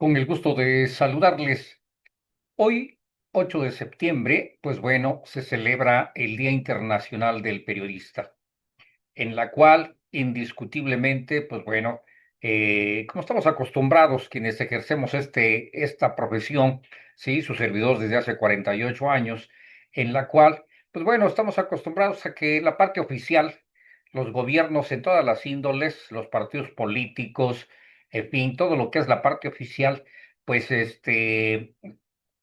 Con el gusto de saludarles. Hoy, 8 de septiembre, pues bueno, se celebra el Día Internacional del Periodista, en la cual indiscutiblemente, pues bueno, como estamos acostumbrados quienes ejercemos esta profesión, sí, su servidor desde hace 48 años, en la cual, pues bueno, estamos acostumbrados a que la parte oficial, los gobiernos en todas las índoles, los partidos políticos, en fin, todo lo que es la parte oficial, pues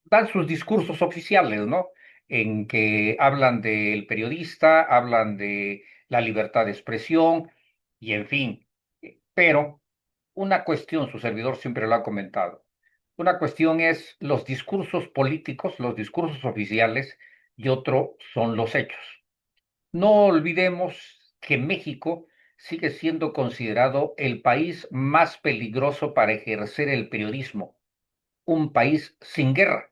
dan sus discursos oficiales, ¿no? En que hablan del periodista, hablan de la libertad de expresión y en fin. Pero una cuestión, su servidor siempre lo ha comentado, una cuestión es los discursos políticos, los discursos oficiales y otro son los hechos. No olvidemos que México sigue siendo considerado el país más peligroso para ejercer el periodismo, un país sin guerra.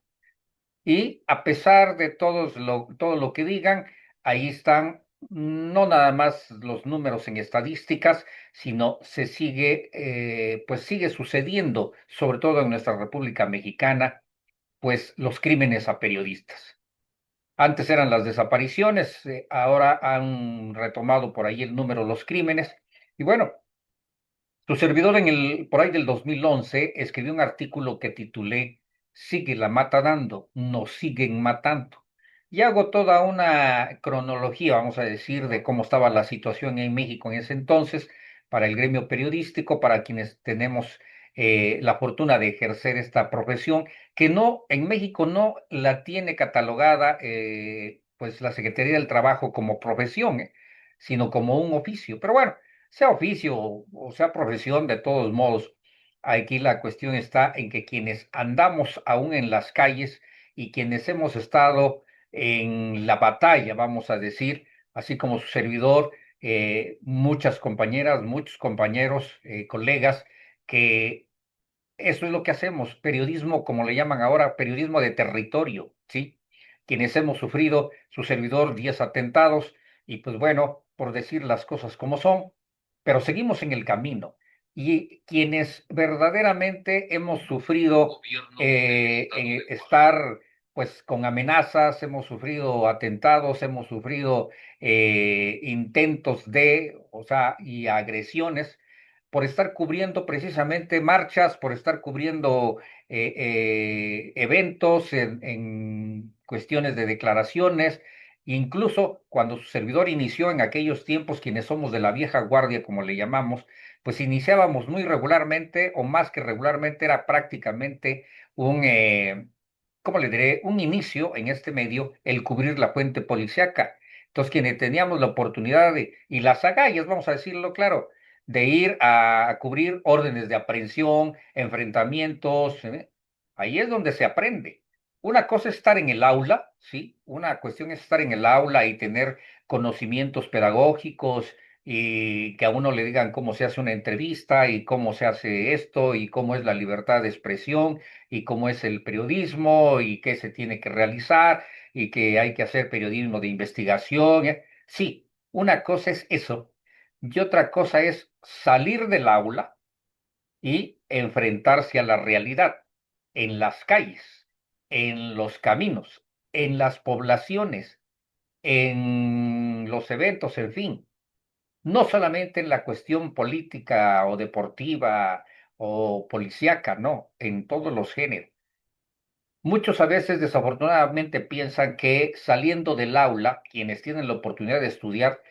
Y a pesar de todo lo que digan, ahí están no nada más los números en estadísticas, sino se sigue, pues sigue sucediendo, sobre todo en nuestra República Mexicana, pues los crímenes a periodistas. Antes eran las desapariciones, ahora han retomado por ahí el número de los crímenes. Y bueno, su servidor por ahí del 2011 escribió un artículo que titulé Sigue la mata dando, nos siguen matando. Y hago toda una cronología, vamos a decir, de cómo estaba la situación en México en ese entonces, para el gremio periodístico, para quienes tenemos la fortuna de ejercer esta profesión, que no, en México no la tiene catalogada, pues la Secretaría del Trabajo como profesión, sino como un oficio. Pero bueno, sea oficio o sea profesión, de todos modos, aquí la cuestión está en que quienes andamos aún en las calles y quienes hemos estado en la batalla, vamos a decir, así como su servidor, muchas compañeras, muchos compañeros, colegas, que eso es lo que hacemos, periodismo, como le llaman ahora, periodismo de territorio, ¿sí? Quienes hemos sufrido, su servidor, 10 atentados, y pues bueno, por decir las cosas como son, pero seguimos en el camino. Y quienes verdaderamente hemos sufrido estar pues con amenazas, hemos sufrido atentados, hemos sufrido intentos o sea, y agresiones por estar cubriendo precisamente marchas, por estar cubriendo eventos en cuestiones de declaraciones, incluso cuando su servidor inició en aquellos tiempos, quienes somos de la vieja guardia, como le llamamos, pues iniciábamos muy regularmente, o más que regularmente, era prácticamente ¿cómo le diré? Un inicio en este medio, el cubrir la fuente policiaca. Entonces, quienes teníamos la oportunidad y las agallas, vamos a decirlo claro, de ir a cubrir órdenes de aprehensión, enfrentamientos, ahí es donde se aprende. Una cosa es estar en el aula, ¿sí? Una cuestión es estar en el aula y tener conocimientos pedagógicos y que a uno le digan cómo se hace una entrevista y cómo se hace esto y cómo es la libertad de expresión y cómo es el periodismo y qué se tiene que realizar y que hay que hacer periodismo de investigación. Sí, una cosa es eso y otra cosa es salir del aula y enfrentarse a la realidad en las calles, en los caminos, en las poblaciones, en los eventos, en fin, no solamente en la cuestión política o deportiva o policíaca, no, en todos los géneros. Muchos a veces desafortunadamente piensan que saliendo del aula, quienes tienen la oportunidad de estudiar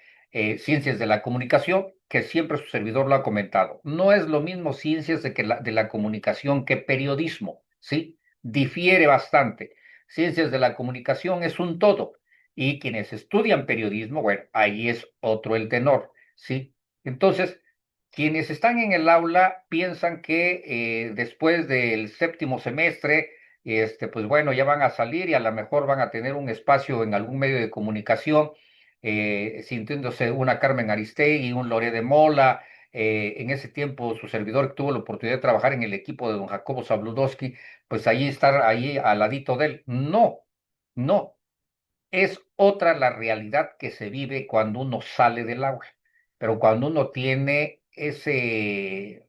ciencias de la comunicación, que siempre su servidor lo ha comentado, no es lo mismo ciencias de la comunicación que periodismo, ¿sí? Difiere bastante. Ciencias de la comunicación es un todo y quienes estudian periodismo, bueno, ahí es otro el tenor, ¿sí? Entonces, quienes están en el aula piensan que después del séptimo semestre, pues bueno, ya van a salir y a lo mejor van a tener un espacio en algún medio de comunicación, sintiéndose una Carmen Aristegui, un Loré de Mola. En ese tiempo, su servidor tuvo la oportunidad de trabajar en el equipo de don Jacobo Zabludowski, pues ahí estar ahí al ladito de él. No, no, es otra la realidad que se vive cuando uno sale del aula, pero cuando uno tiene ese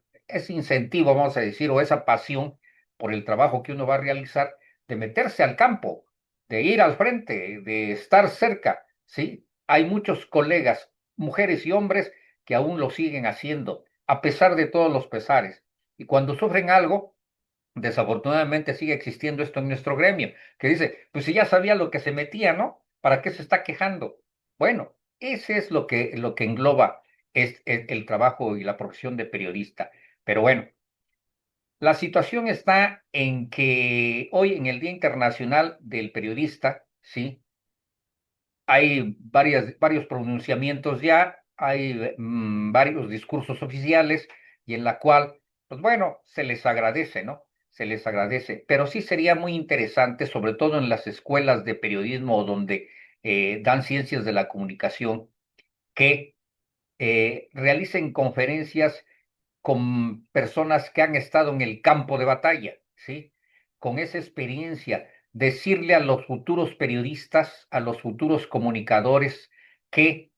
incentivo, vamos a decir, o esa pasión por el trabajo que uno va a realizar, de meterse al campo, de ir al frente, de estar cerca, ¿sí? Hay muchos colegas, mujeres y hombres, que aún lo siguen haciendo, a pesar de todos los pesares. Y cuando sufren algo, desafortunadamente sigue existiendo esto en nuestro gremio, que dice, pues si ya sabía lo que se metía, ¿no? ¿Para qué se está quejando? Bueno, ese es lo que engloba el trabajo y la profesión de periodista. Pero bueno, la situación está en que hoy, en el Día Internacional del Periodista, ¿sí? Hay varios pronunciamientos ya, hay varios discursos oficiales y en la cual, pues bueno, se les agradece, ¿no? Se les agradece, pero sí sería muy interesante, sobre todo en las escuelas de periodismo donde dan ciencias de la comunicación, que realicen conferencias con personas que han estado en el campo de batalla, ¿sí? Con esa experiencia, decirle a los futuros periodistas, a los futuros comunicadores, que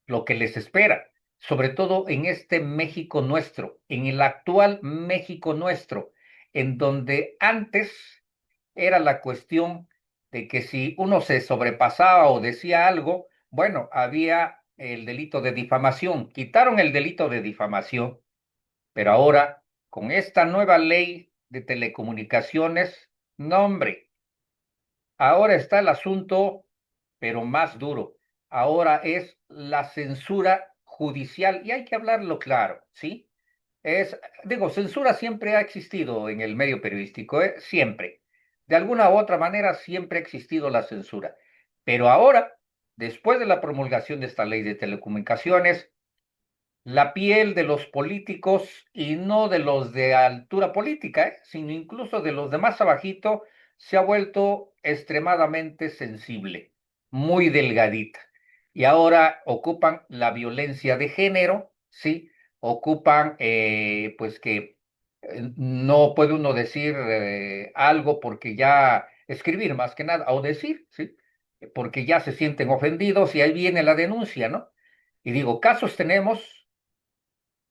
lo que les espera, sobre todo en este México nuestro, en el actual México nuestro, en donde antes era la cuestión de que si uno se sobrepasaba o decía algo, bueno, había el delito de difamación. Quitaron el delito de difamación, pero ahora, con esta nueva ley de telecomunicaciones, no, hombre, ahora está el asunto, pero más duro. Ahora es la censura judicial y hay que hablarlo claro, ¿sí? Digo, censura siempre ha existido en el medio periodístico, ¿eh? Siempre. De alguna u otra manera siempre ha existido la censura. Pero ahora, después de la promulgación de esta ley de telecomunicaciones, la piel de los políticos, y no de los de altura política, sino incluso de los de más abajito, se ha vuelto extremadamente sensible, muy delgadita. Y ahora ocupan la violencia de género, ¿sí? Ocupan, pues que no puede uno decir algo porque ya, escribir más que nada, o decir, ¿sí? Porque ya se sienten ofendidos y ahí viene la denuncia, ¿no? Y digo, casos tenemos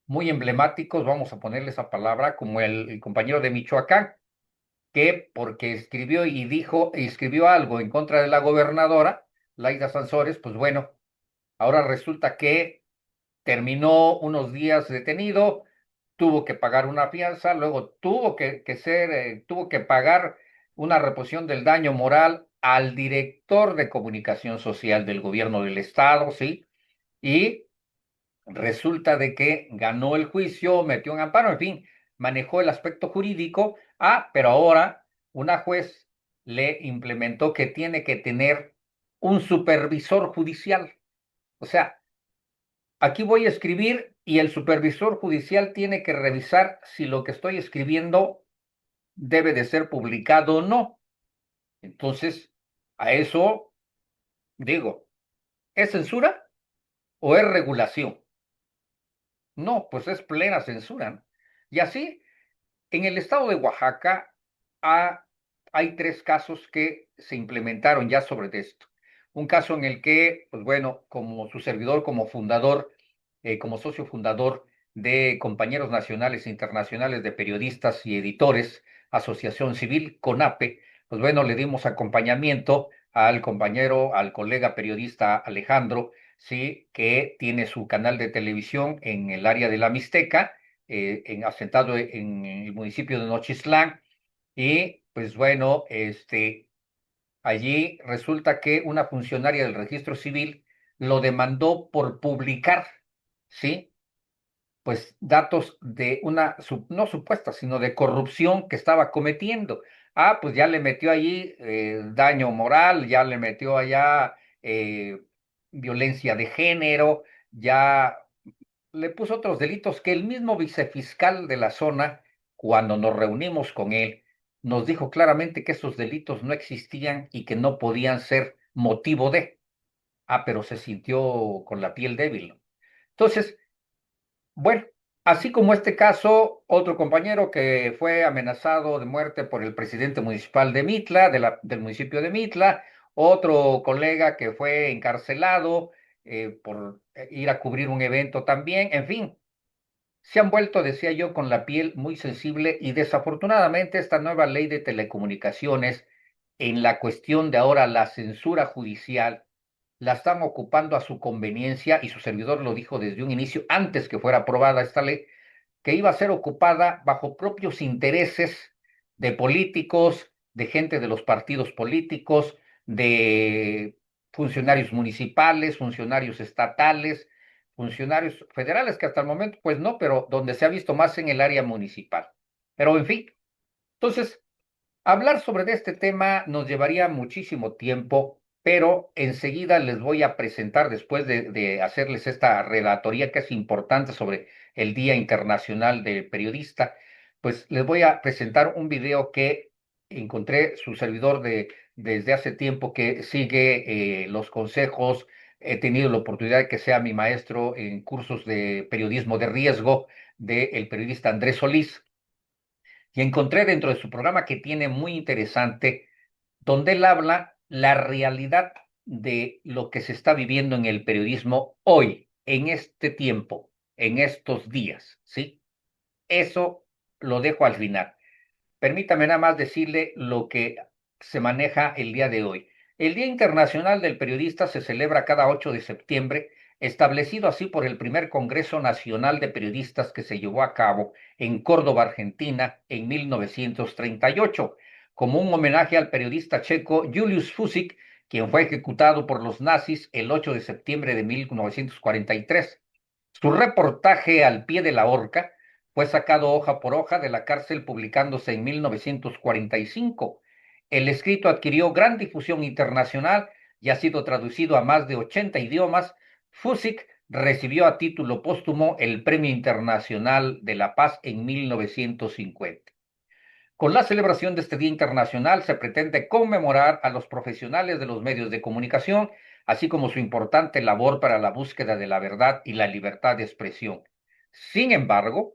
muy emblemáticos, vamos a ponerle esa palabra, como el compañero de Michoacán, que porque escribió y dijo, escribió algo en contra de la gobernadora, Laida Sansores, pues bueno, ahora resulta que terminó unos días detenido, tuvo que pagar una fianza, luego tuvo que pagar una reposición del daño moral al director de comunicación social del gobierno del estado, ¿sí? Y resulta de que ganó el juicio, metió un amparo, en fin, manejó el aspecto jurídico. Pero ahora una juez le implementó que tiene que tener un supervisor judicial. O sea, aquí voy a escribir y el supervisor judicial tiene que revisar si lo que estoy escribiendo debe de ser publicado o no. Entonces, a eso digo, ¿es censura o es regulación? No, pues es plena censura, ¿no? Y así, en el estado de Oaxaca ha- hay tres casos que se implementaron ya sobre esto. Un caso en el que, pues bueno, como su servidor, como fundador, como socio fundador de Compañeros Nacionales e Internacionales de Periodistas y Editores, Asociación Civil, CONAPE, pues bueno, le dimos acompañamiento al compañero, al colega periodista Alejandro, sí, que tiene su canal de televisión en el área de la Mixteca, asentado en el municipio de Nochistlán. Y pues bueno, allí resulta que una funcionaria del registro civil lo demandó por publicar, ¿sí? Pues datos de una, no supuesta, sino de corrupción que estaba cometiendo. Pues ya le metió allí daño moral, ya le metió allá violencia de género, ya le puso otros delitos que el mismo vicefiscal de la zona, cuando nos reunimos con él, nos dijo claramente que esos delitos no existían y que no podían ser motivo de. Pero se sintió con la piel débil, ¿no? Entonces, bueno, así como este caso, otro compañero que fue amenazado de muerte por el presidente municipal de Mitla, del municipio de Mitla, otro colega que fue encarcelado por ir a cubrir un evento también, en fin, se han vuelto, decía yo, con la piel muy sensible y desafortunadamente esta nueva ley de telecomunicaciones en la cuestión de ahora la censura judicial la están ocupando a su conveniencia y su servidor lo dijo desde un inicio, antes que fuera aprobada esta ley, que iba a ser ocupada bajo propios intereses de políticos, de gente de los partidos políticos, de funcionarios municipales, funcionarios estatales, funcionarios federales, que hasta el momento, pues no, pero donde se ha visto más en el área municipal. Pero en fin, entonces, hablar sobre este tema nos llevaría muchísimo tiempo, pero enseguida les voy a presentar, después de hacerles esta relatoría que es importante sobre el Día Internacional del Periodista, pues les voy a presentar un video que encontré su servidor desde hace tiempo que sigue los consejos. He tenido la oportunidad de que sea mi maestro en cursos de periodismo de riesgo del periodista Andrés Solís y encontré dentro de su programa que tiene muy interesante, donde él habla la realidad de lo que se está viviendo en el periodismo hoy, en este tiempo, en estos días, ¿sí? Eso lo dejo al final. Permítame nada más decirle lo que se maneja el día de hoy. El Día Internacional del Periodista se celebra cada 8 de septiembre, establecido así por el primer Congreso Nacional de Periodistas que se llevó a cabo en Córdoba, Argentina, en 1938, como un homenaje al periodista checo Julius Fusik, quien fue ejecutado por los nazis el 8 de septiembre de 1943. Su reportaje Al pie de la horca fue sacado hoja por hoja de la cárcel publicándose en 1945. El escrito adquirió gran difusión internacional y ha sido traducido a más de 80 idiomas. Fusik recibió a título póstumo el Premio Internacional de la Paz en 1950. Con la celebración de este Día Internacional se pretende conmemorar a los profesionales de los medios de comunicación, así como su importante labor para la búsqueda de la verdad y la libertad de expresión. Sin embargo,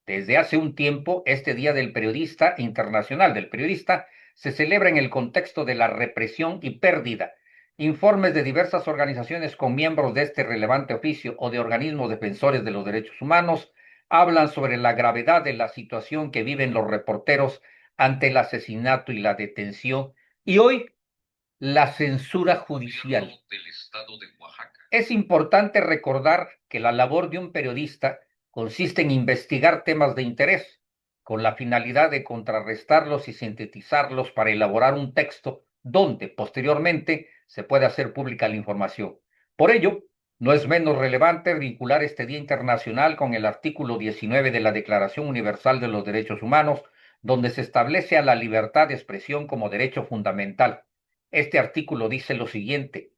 desde hace un tiempo, este Día del Periodista Internacional del Periodista se celebra en el contexto de la represión y pérdida. Informes de diversas organizaciones con miembros de este relevante oficio o de organismos defensores de los derechos humanos hablan sobre la gravedad de la situación que viven los reporteros ante el asesinato y la detención, y hoy la censura judicial. Es importante recordar que la labor de un periodista consiste en investigar temas de interés, con la finalidad de contrarrestarlos y sintetizarlos para elaborar un texto donde posteriormente se puede hacer pública la información. Por ello, no es menos relevante vincular este Día Internacional con el artículo 19 de la Declaración Universal de los Derechos Humanos, donde se establece a la libertad de expresión como derecho fundamental. Este artículo dice lo siguiente: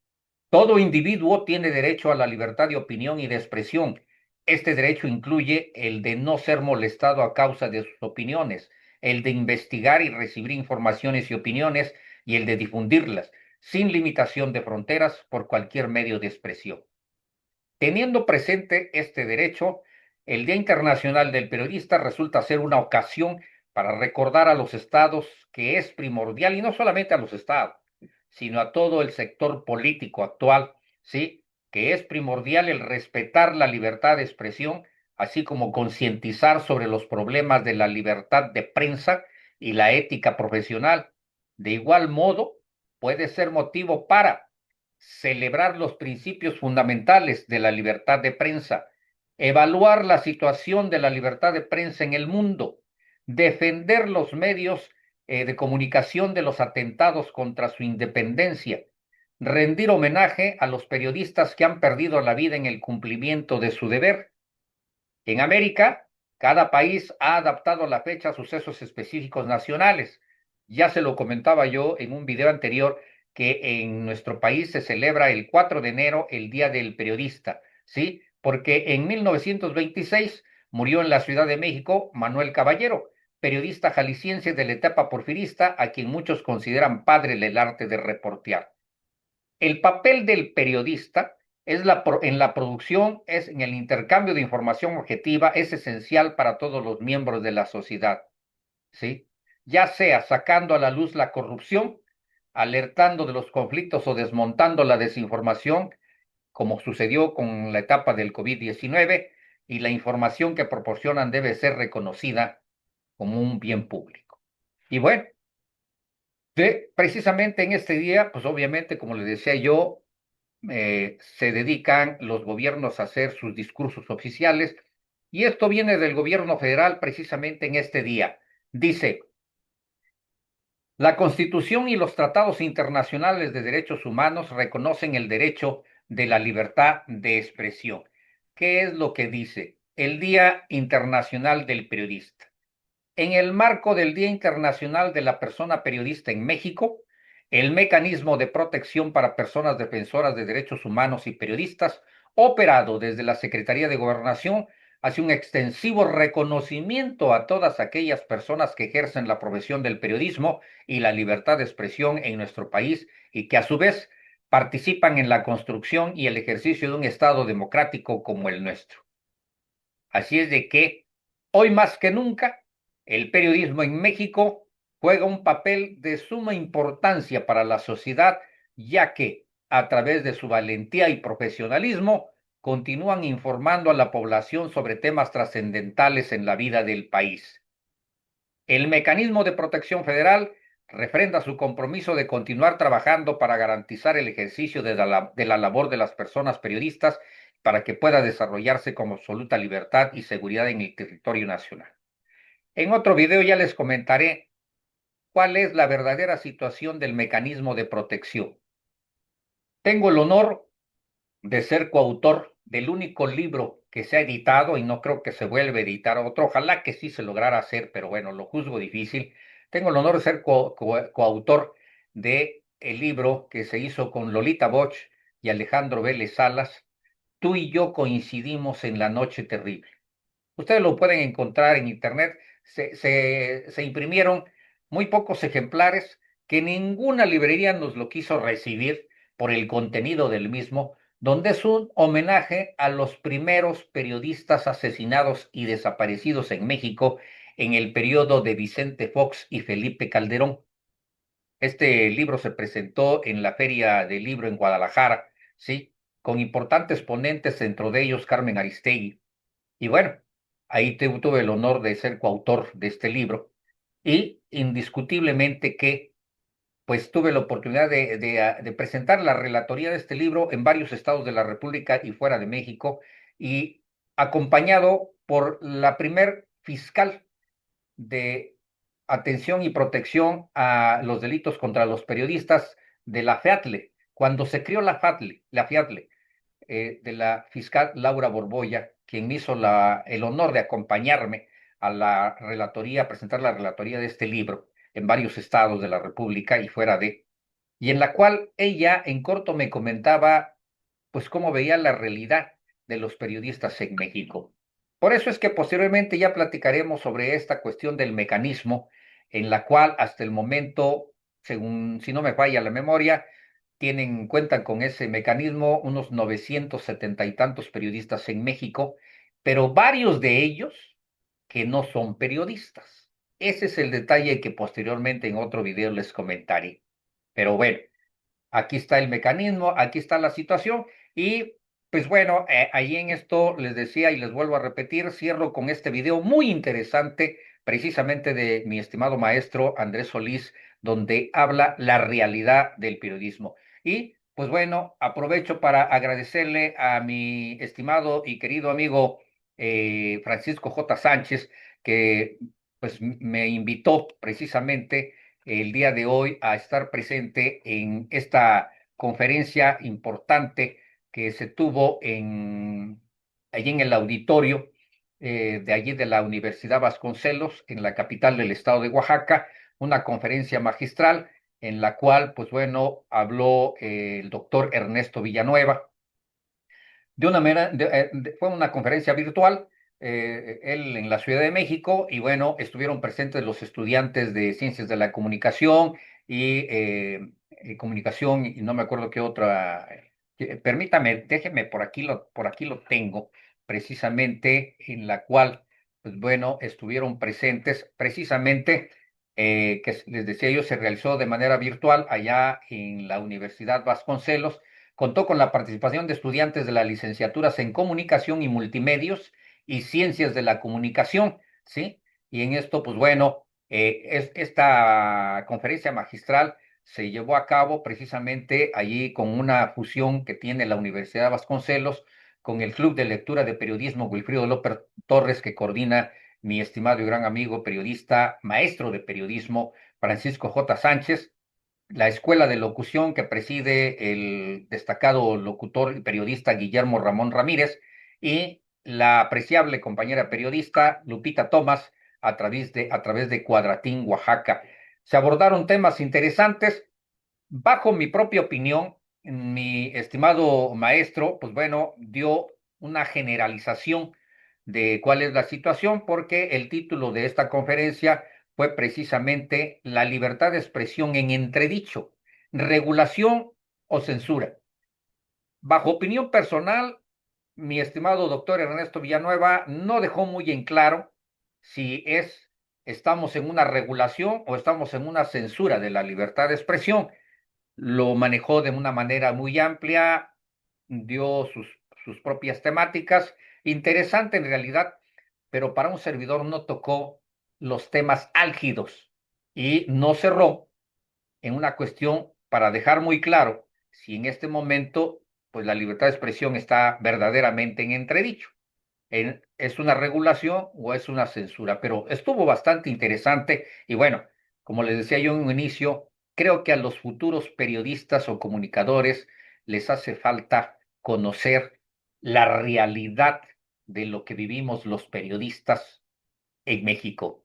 todo individuo tiene derecho a la libertad de opinión y de expresión. Este derecho incluye el de no ser molestado a causa de sus opiniones, el de investigar y recibir informaciones y opiniones, y el de difundirlas, sin limitación de fronteras, por cualquier medio de expresión. Teniendo presente este derecho, el Día Internacional del Periodista resulta ser una ocasión para recordar a los estados que es primordial, y no solamente a los estados, sino a todo el sector político actual, ¿sí? Que es primordial el respetar la libertad de expresión, así como concientizar sobre los problemas de la libertad de prensa y la ética profesional. De igual modo, puede ser motivo para celebrar los principios fundamentales de la libertad de prensa, evaluar la situación de la libertad de prensa en el mundo, defender los medios de comunicación de los atentados contra su independencia, rendir homenaje a los periodistas que han perdido la vida en el cumplimiento de su deber. En América, cada país ha adaptado la fecha a sucesos específicos nacionales. Ya se lo comentaba yo en un video anterior que en nuestro país se celebra el 4 de enero el Día del Periodista, ¿sí? Porque en 1926 murió en la Ciudad de México Manuel Caballero, periodista jalisciense de la etapa porfirista, a quien muchos consideran padre del arte de reportear. El papel del periodista es en la producción, es en el intercambio de información objetiva, es esencial para todos los miembros de la sociedad, ¿sí? Ya sea sacando a la luz la corrupción, alertando de los conflictos o desmontando la desinformación, como sucedió con la etapa del COVID-19, y la información que proporcionan debe ser reconocida como un bien público. Y bueno, precisamente en este día, pues obviamente, como les decía yo, se dedican los gobiernos a hacer sus discursos oficiales, y esto viene del gobierno federal precisamente en este día. Dice: la Constitución y los tratados internacionales de derechos humanos reconocen el derecho de la libertad de expresión. ¿Qué es lo que dice el Día Internacional del Periodista? En el marco del Día Internacional de la Persona Periodista en México, el Mecanismo de Protección para Personas Defensoras de Derechos Humanos y Periodistas, operado desde la Secretaría de Gobernación, hace un extensivo reconocimiento a todas aquellas personas que ejercen la profesión del periodismo y la libertad de expresión en nuestro país y que a su vez participan en la construcción y el ejercicio de un Estado democrático como el nuestro. Así es de que hoy más que nunca el periodismo en México juega un papel de suma importancia para la sociedad, ya que a través de su valentía y profesionalismo continúan informando a la población sobre temas trascendentales en la vida del país. El Mecanismo de Protección Federal refrenda su compromiso de continuar trabajando para garantizar el ejercicio de la labor de las personas periodistas para que pueda desarrollarse con absoluta libertad y seguridad en el territorio nacional. En otro video ya les comentaré cuál es la verdadera situación del mecanismo de protección. Tengo el honor de ser coautor del único libro que se ha editado, y no creo que se vuelva a editar otro, ojalá que sí se lograra hacer, pero bueno, lo juzgo difícil. Tengo el honor de ser coautor de el libro que se hizo con Lolita Bosch y Alejandro Vélez Salas, Tú y yo coincidimos en la noche terrible. Ustedes lo pueden encontrar en internet. Se imprimieron muy pocos ejemplares, que ninguna librería nos lo quiso recibir por el contenido del mismo, donde es un homenaje a los primeros periodistas asesinados y desaparecidos en México en el periodo de Vicente Fox y Felipe Calderón. Este libro se presentó en la Feria del Libro en Guadalajara, ¿sí? Con importantes ponentes, dentro de ellos Carmen Aristegui. Y bueno, ahí tuve el honor de ser coautor de este libro, y indiscutiblemente que pues tuve la oportunidad de presentar la relatoría de este libro en varios estados de la República y fuera de México, y acompañado por la primer fiscal de atención y protección a los delitos contra los periodistas de la FEATLE. Cuando se creó la FEATLE, de la fiscal Laura Borbolla, quien me hizo el honor de acompañarme a la relatoría, a presentar la relatoría de este libro en varios estados de la República y fuera de, y en la cual ella en corto me comentaba pues cómo veía la realidad de los periodistas en México. Por eso es que posteriormente ya platicaremos sobre esta cuestión del mecanismo, en la cual hasta el momento, según si no me falla la memoria, cuentan con ese mecanismo unos 970 y tantos periodistas en México, pero varios de ellos que no son periodistas. Ese es el detalle que posteriormente en otro video les comentaré. Pero bueno, aquí está el mecanismo, aquí está la situación, y pues bueno, ahí en esto les decía y les vuelvo a repetir, cierro con este video muy interesante, precisamente de mi estimado maestro Andrés Solís, donde habla la realidad del periodismo. Y pues bueno, aprovecho para agradecerle a mi estimado y querido amigo Francisco J. Sánchez, que pues me invitó precisamente el día de hoy a estar presente en esta conferencia importante que se tuvo allí en el auditorio de allí de la Universidad Vasconcelos, en la capital del estado de Oaxaca, una conferencia magistral en la cual, pues bueno, habló el doctor Ernesto Villanueva de una manera, fue una conferencia virtual, él en la Ciudad de México, y bueno, estuvieron presentes los estudiantes de Ciencias de la Comunicación y Comunicación, y no me acuerdo qué otra. Permítame, déjeme, por aquí lo tengo, precisamente, en la cual, pues bueno, estuvieron presentes, precisamente, que les decía yo, se realizó de manera virtual allá en la Universidad Vasconcelos. Contó con la participación de estudiantes de las licenciaturas en Comunicación y Multimedios y Ciencias de la Comunicación, ¿sí? Y en esto, pues bueno, esta conferencia magistral se llevó a cabo precisamente allí con una fusión que tiene la Universidad de Vasconcelos con el Club de Lectura de Periodismo Wilfrido López Torres, que coordina mi estimado y gran amigo periodista, maestro de periodismo, Francisco J. Sánchez, la Escuela de Locución que preside el destacado locutor y periodista Guillermo Ramón Ramírez y la apreciable compañera periodista Lupita Tomás a través de Cuadratín, Oaxaca. Se abordaron temas interesantes. Bajo mi propia opinión, mi estimado maestro, pues bueno, dio una generalización de cuál es la situación, porque el título de esta conferencia fue precisamente La libertad de expresión en entredicho, regulación o censura. Bajo opinión personal, mi estimado doctor Ernesto Villanueva no dejó muy en claro si estamos en una regulación o estamos en una censura de la libertad de expresión. Lo manejó de una manera muy amplia, dio sus propias temáticas, interesante en realidad, pero para un servidor no tocó los temas álgidos y no cerró en una cuestión para dejar muy claro si en este momento, pues la libertad de expresión está verdaderamente en entredicho. ¿Es una regulación o es una censura? Pero estuvo bastante interesante y bueno, como les decía yo en un inicio, creo que a los futuros periodistas o comunicadores les hace falta conocer la realidad de lo que vivimos los periodistas en México.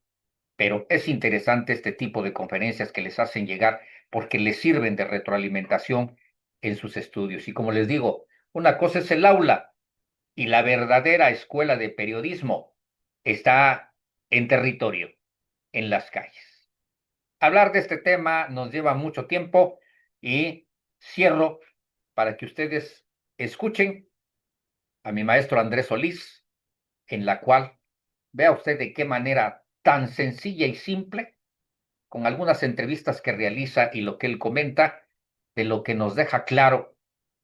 Pero es interesante este tipo de conferencias que les hacen llegar porque les sirven de retroalimentación en sus estudios. Y como les digo, una cosa es el aula y la verdadera escuela de periodismo está en territorio, en las calles. Hablar de este tema nos lleva mucho tiempo y cierro para que ustedes escuchen a mi maestro Andrés Solís, en la cual vea usted de qué manera tan sencilla y simple, con algunas entrevistas que realiza y lo que él comenta, de lo que nos deja claro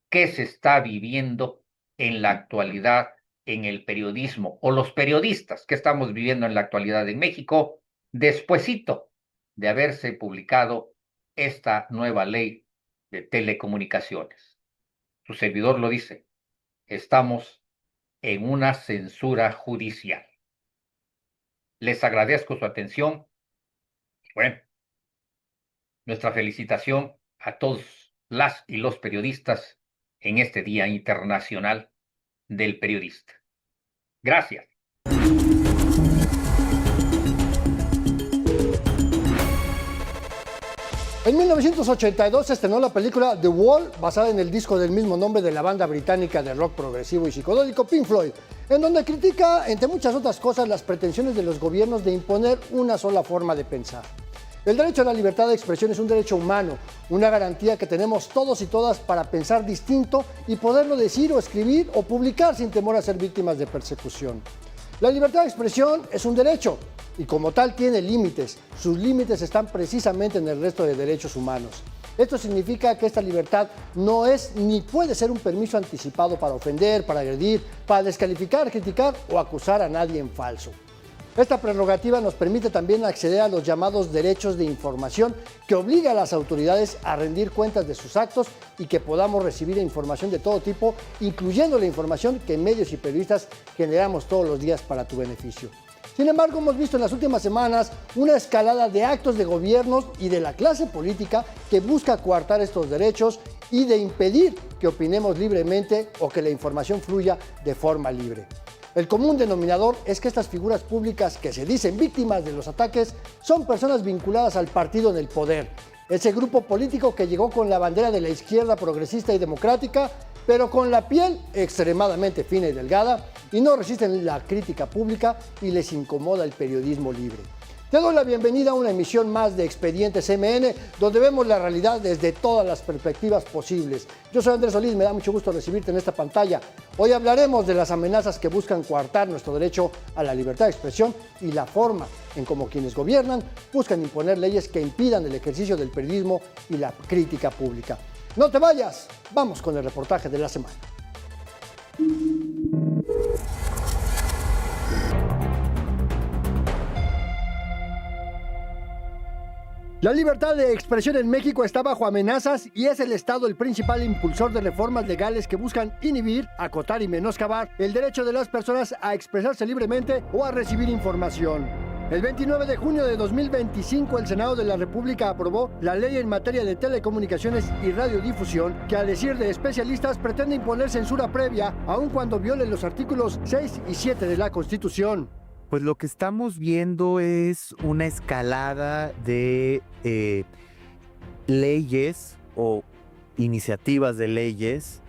qué se está viviendo en la actualidad en el periodismo o los periodistas que estamos viviendo en la actualidad en México, despuesito de haberse publicado esta nueva ley de telecomunicaciones. Su servidor lo dice, estamos en una censura judicial. Les agradezco su atención. Bueno, nuestra felicitación a todos las y los periodistas en este Día Internacional del Periodista. Gracias. En 1982 se estrenó la película The Wall, basada en el disco del mismo nombre de la banda británica de rock progresivo y psicodélico Pink Floyd, en donde critica, entre muchas otras cosas, las pretensiones de los gobiernos de imponer una sola forma de pensar. El derecho a la libertad de expresión es un derecho humano, una garantía que tenemos todos y todas para pensar distinto y poderlo decir o escribir o publicar sin temor a ser víctimas de persecución. La libertad de expresión es un derecho y como tal tiene límites. Sus límites están precisamente en el resto de derechos humanos. Esto significa que esta libertad no es ni puede ser un permiso anticipado para ofender, para agredir, para descalificar, criticar o acusar a nadie en falso. Esta prerrogativa nos permite también acceder a los llamados derechos de información que obliga a las autoridades a rendir cuentas de sus actos y que podamos recibir información de todo tipo, incluyendo la información que medios y periodistas generamos todos los días para tu beneficio. Sin embargo, hemos visto en las últimas semanas una escalada de actos de gobiernos y de la clase política que busca coartar estos derechos y de impedir que opinemos libremente o que la información fluya de forma libre. El común denominador es que estas figuras públicas que se dicen víctimas de los ataques son personas vinculadas al partido en el poder, ese grupo político que llegó con la bandera de la izquierda progresista y democrática, pero con la piel extremadamente fina y delgada, y no resisten la crítica pública y les incomoda el periodismo libre. Te doy la bienvenida a una emisión más de Expedientes MN, donde vemos la realidad desde todas las perspectivas posibles. Yo soy Andrés Solís, me da mucho gusto recibirte en esta pantalla. Hoy hablaremos de las amenazas que buscan coartar nuestro derecho a la libertad de expresión y la forma en cómo quienes gobiernan buscan imponer leyes que impidan el ejercicio del periodismo y la crítica pública. No te vayas, vamos con el reportaje de la semana. La libertad de expresión en México está bajo amenazas y es el Estado el principal impulsor de reformas legales que buscan inhibir, acotar y menoscabar el derecho de las personas a expresarse libremente o a recibir información. El 29 de junio de 2025, el Senado de la República aprobó la ley en materia de telecomunicaciones y radiodifusión que, a decir de especialistas, pretende imponer censura previa, aun cuando viole los artículos 6 y 7 de la Constitución. Pues lo que estamos viendo es una escalada de leyes o iniciativas de leyes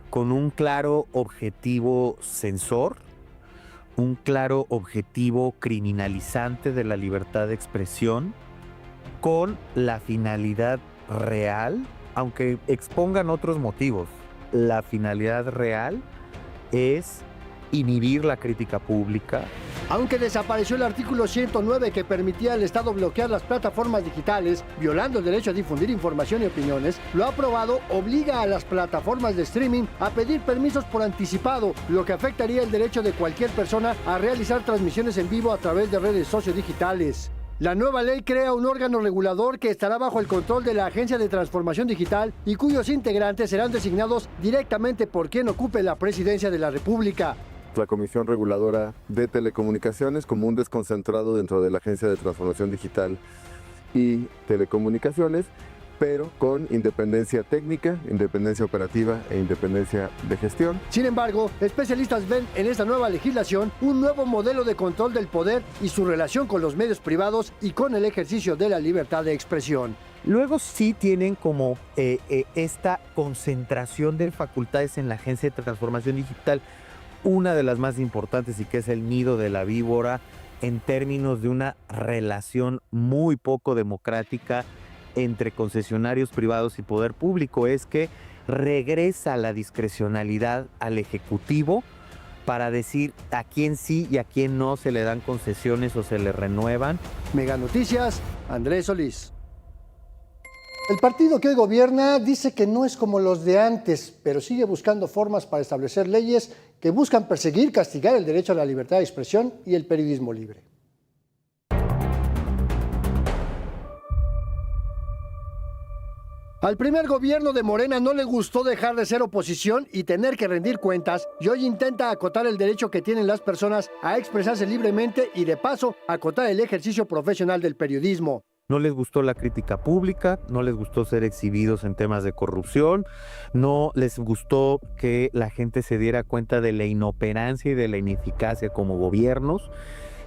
con un claro objetivo censor, un claro objetivo criminalizante de la libertad de expresión, con la finalidad real, aunque expongan otros motivos, la finalidad real es inhibir la crítica pública. Aunque desapareció el artículo 109 que permitía al Estado bloquear las plataformas digitales, violando el derecho a difundir información y opiniones, lo aprobado obliga a las plataformas de streaming a pedir permisos por anticipado, lo que afectaría el derecho de cualquier persona a realizar transmisiones en vivo a través de redes sociodigitales. La nueva ley crea un órgano regulador que estará bajo el control de la Agencia de Transformación Digital y cuyos integrantes serán designados directamente por quien ocupe la presidencia de la República. La Comisión Reguladora de Telecomunicaciones como un desconcentrado dentro de la Agencia de Transformación Digital y Telecomunicaciones, pero con independencia técnica, independencia operativa e independencia de gestión. Sin embargo, especialistas ven en esta nueva legislación un nuevo modelo de control del poder y su relación con los medios privados y con el ejercicio de la libertad de expresión. Luego sí tienen como esta concentración de facultades en la Agencia de Transformación Digital, una de las más importantes y que es el nido de la víbora en términos de una relación muy poco democrática entre concesionarios privados y poder público, es que regresa la discrecionalidad al Ejecutivo para decir a quién sí y a quién no se le dan concesiones o se le renuevan. Mega Noticias, Andrés Solís. El partido que hoy gobierna dice que no es como los de antes, pero sigue buscando formas para establecer leyes que buscan perseguir, castigar el derecho a la libertad de expresión y el periodismo libre. Al primer gobierno de Morena no le gustó dejar de ser oposición y tener que rendir cuentas, y hoy intenta acotar el derecho que tienen las personas a expresarse libremente y, de paso, acotar el ejercicio profesional del periodismo. No les gustó la crítica pública, no les gustó ser exhibidos en temas de corrupción, no les gustó que la gente se diera cuenta de la inoperancia y de la ineficacia como gobiernos,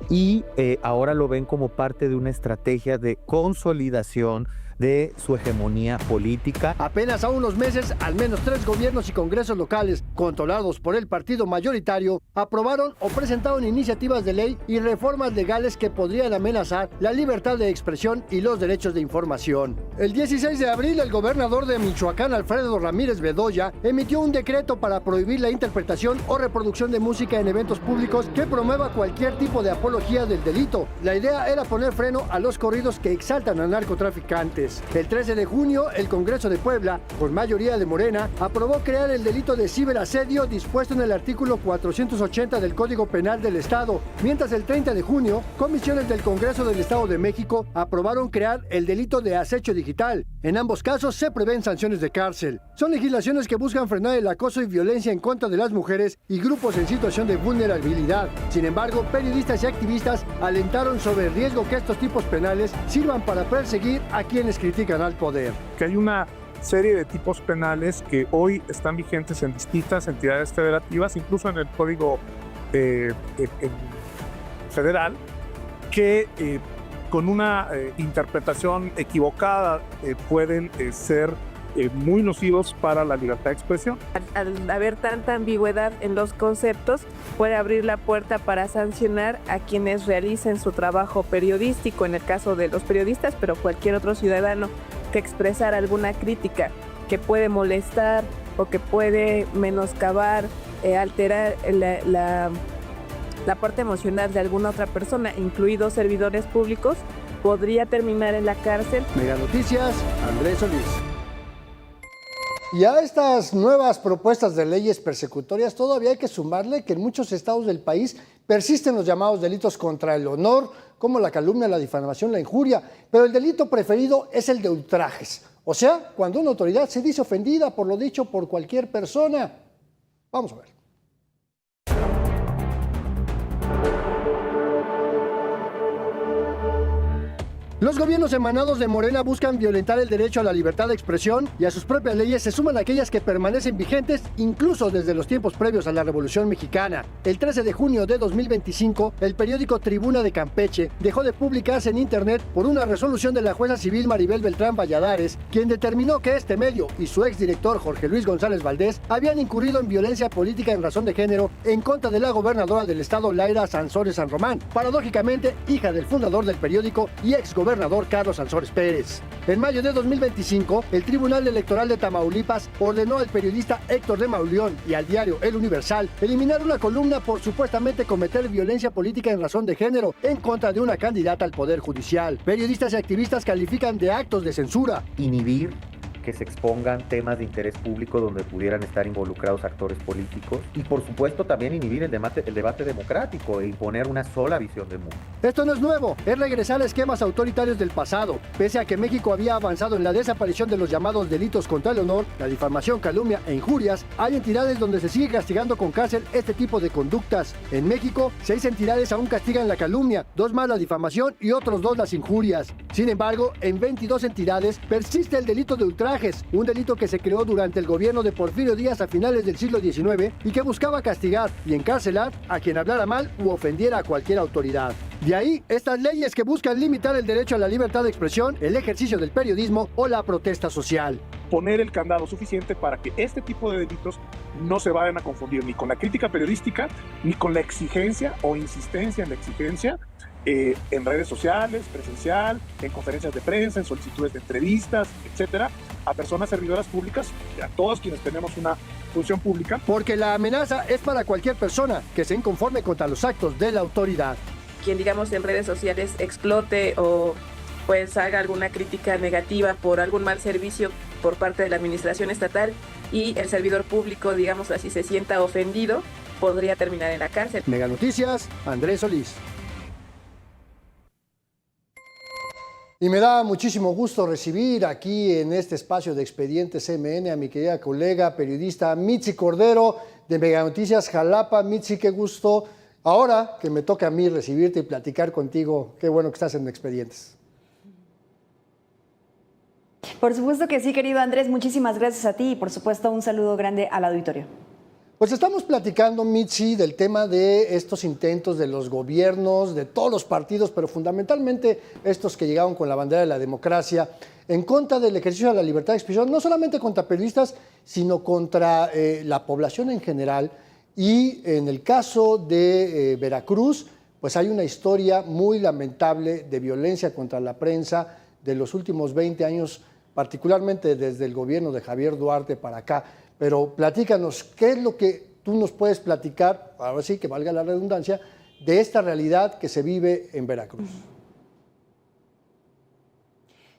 y ahora lo ven como parte de una estrategia de consolidación de su hegemonía política. Apenas a unos meses, al menos 3 gobiernos y congresos locales, controlados por el partido mayoritario, aprobaron o presentaron iniciativas de ley y reformas legales que podrían amenazar la libertad de expresión y los derechos de información. El 16 de abril, el gobernador de Michoacán, Alfredo Ramírez Bedoya, emitió un decreto para prohibir la interpretación o reproducción de música en eventos públicos que promueva cualquier tipo de apología del delito. La idea era poner freno a los corridos que exaltan a narcotraficantes. El 13 de junio, el Congreso de Puebla, con mayoría de Morena, aprobó crear el delito de ciberasedio dispuesto en el artículo 480 del Código Penal del Estado, mientras el 30 de junio, comisiones del Congreso del Estado de México aprobaron crear el delito de acecho digital. En ambos casos se prevén sanciones de cárcel. Son legislaciones que buscan frenar el acoso y violencia en contra de las mujeres y grupos en situación de vulnerabilidad. Sin embargo, periodistas y activistas alentaron sobre el riesgo que estos tipos penales sirvan para perseguir a quienes critican al poder. Que hay una serie de tipos penales que hoy están vigentes en distintas entidades federativas, incluso en el Código Federal, que con una interpretación equivocada pueden ser muy nocivos para la libertad de expresión. Al haber tanta ambigüedad en los conceptos, puede abrir la puerta para sancionar a quienes realicen su trabajo periodístico, en el caso de los periodistas, pero cualquier otro ciudadano que expresar alguna crítica que puede molestar o que puede menoscabar, alterar la parte emocional de alguna otra persona, incluidos servidores públicos, podría terminar en la cárcel. Mega Noticias, Andrés Solís. Y a estas nuevas propuestas de leyes persecutorias todavía hay que sumarle que en muchos estados del país persisten los llamados delitos contra el honor, como la calumnia, la difamación, la injuria, pero el delito preferido es el de ultrajes. O sea, cuando una autoridad se dice ofendida por lo dicho por cualquier persona. Vamos a ver. Los gobiernos emanados de Morena buscan violentar el derecho a la libertad de expresión y a sus propias leyes se suman aquellas que permanecen vigentes incluso desde los tiempos previos a la Revolución Mexicana. El 13 de junio de 2025, el periódico Tribuna de Campeche dejó de publicarse en internet por una resolución de la jueza civil Maribel Beltrán Valladares, quien determinó que este medio y su exdirector Jorge Luis González Valdés habían incurrido en violencia política en razón de género en contra de la gobernadora del estado Laira Sansores San Román, paradójicamente hija del fundador del periódico y exgobernador Carlos Sansores Pérez. En mayo de 2025, el Tribunal Electoral de Tamaulipas ordenó al periodista Héctor de Mauleón y al diario El Universal eliminar una columna por supuestamente cometer violencia política en razón de género en contra de una candidata al Poder Judicial. Periodistas y activistas califican de actos de censura. Inhibir que se expongan temas de interés público donde pudieran estar involucrados actores políticos y por supuesto también inhibir el debate democrático e imponer una sola visión del mundo. Esto no es nuevo, es regresar a esquemas autoritarios del pasado. Pese a que México había avanzado en la desaparición de los llamados delitos contra el honor, la difamación, calumnia e injurias, hay entidades donde se sigue castigando con cárcel este tipo de conductas. En México, 6 entidades aún castigan la calumnia, 2 más la difamación y otros 2 las injurias. Sin embargo, en 22 entidades persiste el delito de ultraje, un delito que se creó durante el gobierno de Porfirio Díaz a finales del siglo XIX y que buscaba castigar y encarcelar a quien hablara mal u ofendiera a cualquier autoridad. De ahí, estas leyes que buscan limitar el derecho a la libertad de expresión, el ejercicio del periodismo o la protesta social. Poner el candado suficiente para que este tipo de delitos no se vayan a confundir ni con la crítica periodística, ni con la exigencia o insistencia en la exigencia en redes sociales, presencial, en conferencias de prensa, en solicitudes de entrevistas, etcétera, a personas servidoras públicas, a todos quienes tenemos una función pública. Porque la amenaza es para cualquier persona que se inconforme contra los actos de la autoridad. Quien, digamos, en redes sociales explote o pues haga alguna crítica negativa por algún mal servicio por parte de la administración estatal y el servidor público, digamos así, se sienta ofendido, podría terminar en la cárcel. Mega Noticias, Andrés Solís. Y me da muchísimo gusto recibir aquí en este espacio de Expedientes MN a mi querida colega periodista Mitzi Cordero de Mega Noticias Jalapa. Mitzi, qué gusto. Ahora que me toca a mí recibirte y platicar contigo, qué bueno que estás en Expedientes. Por supuesto que sí, querido Andrés. Muchísimas gracias a ti y por supuesto un saludo grande al auditorio. Pues estamos platicando, Mitzi, del tema de estos intentos de los gobiernos, de todos los partidos, pero fundamentalmente estos que llegaron con la bandera de la democracia, en contra del ejercicio de la libertad de expresión, no solamente contra periodistas, sino contra la población en general. Y en el caso de Veracruz, pues hay una historia muy lamentable de violencia contra la prensa de los últimos 20 años, particularmente desde el gobierno de Javier Duarte para acá. Pero platícanos, ¿qué es lo que tú nos puedes platicar, ahora sí que valga la redundancia, de esta realidad que se vive en Veracruz?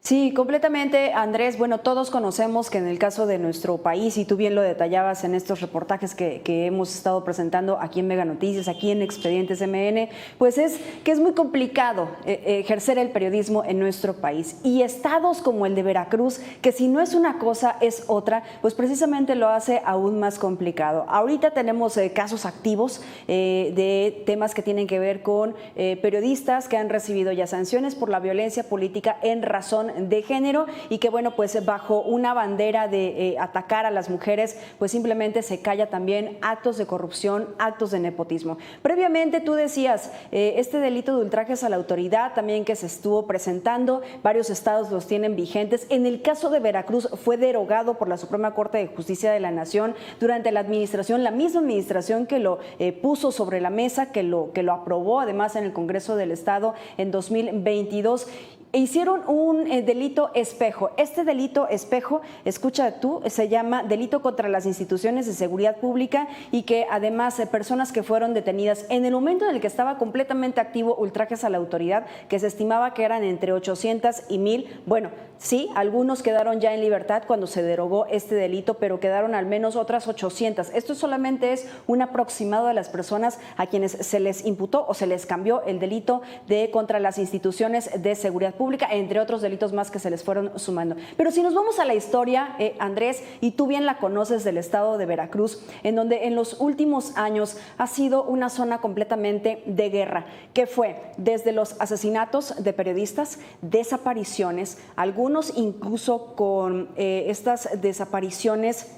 Sí, completamente, Andrés. Bueno, todos conocemos que en el caso de nuestro país, y tú bien lo detallabas en estos reportajes que hemos estado presentando aquí en Mega Noticias, aquí en Expedientes MN, pues es que es muy complicado ejercer el periodismo en nuestro país. Y estados como el de Veracruz, que si no es una cosa, es otra, pues precisamente lo hace aún más complicado. Ahorita tenemos casos activos de temas que tienen que ver con periodistas que han recibido ya sanciones por la violencia política en razón de género y que bueno, pues bajo una bandera de atacar a las mujeres, pues simplemente se calla también actos de corrupción, actos de nepotismo. Previamente tú decías, este delito de ultrajes a la autoridad también que se estuvo presentando, varios estados los tienen vigentes. En el caso de Veracruz fue derogado por la Suprema Corte de Justicia de la Nación durante la administración, la misma administración que lo puso sobre la mesa, que lo aprobó además en el Congreso del Estado en 2022. hicieron un delito espejo. Este delito espejo, escucha tú, se llama delito contra las instituciones de seguridad pública y que además personas que fueron detenidas en el momento en el que estaba completamente activo ultrajes a la autoridad, que se estimaba que eran entre 800 y 1000. Bueno, sí, algunos quedaron ya en libertad cuando se derogó este delito, pero quedaron al menos otras 800. Esto solamente es un aproximado de las personas a quienes se les imputó o se les cambió el delito de contra las instituciones de seguridad pública, entre otros delitos más que se les fueron sumando. Pero si nos vamos a la historia, Andrés, y tú bien la conoces del estado de Veracruz, en donde en los últimos años ha sido una zona completamente de guerra, que fue desde los asesinatos de periodistas, desapariciones, algunos incluso con estas desapariciones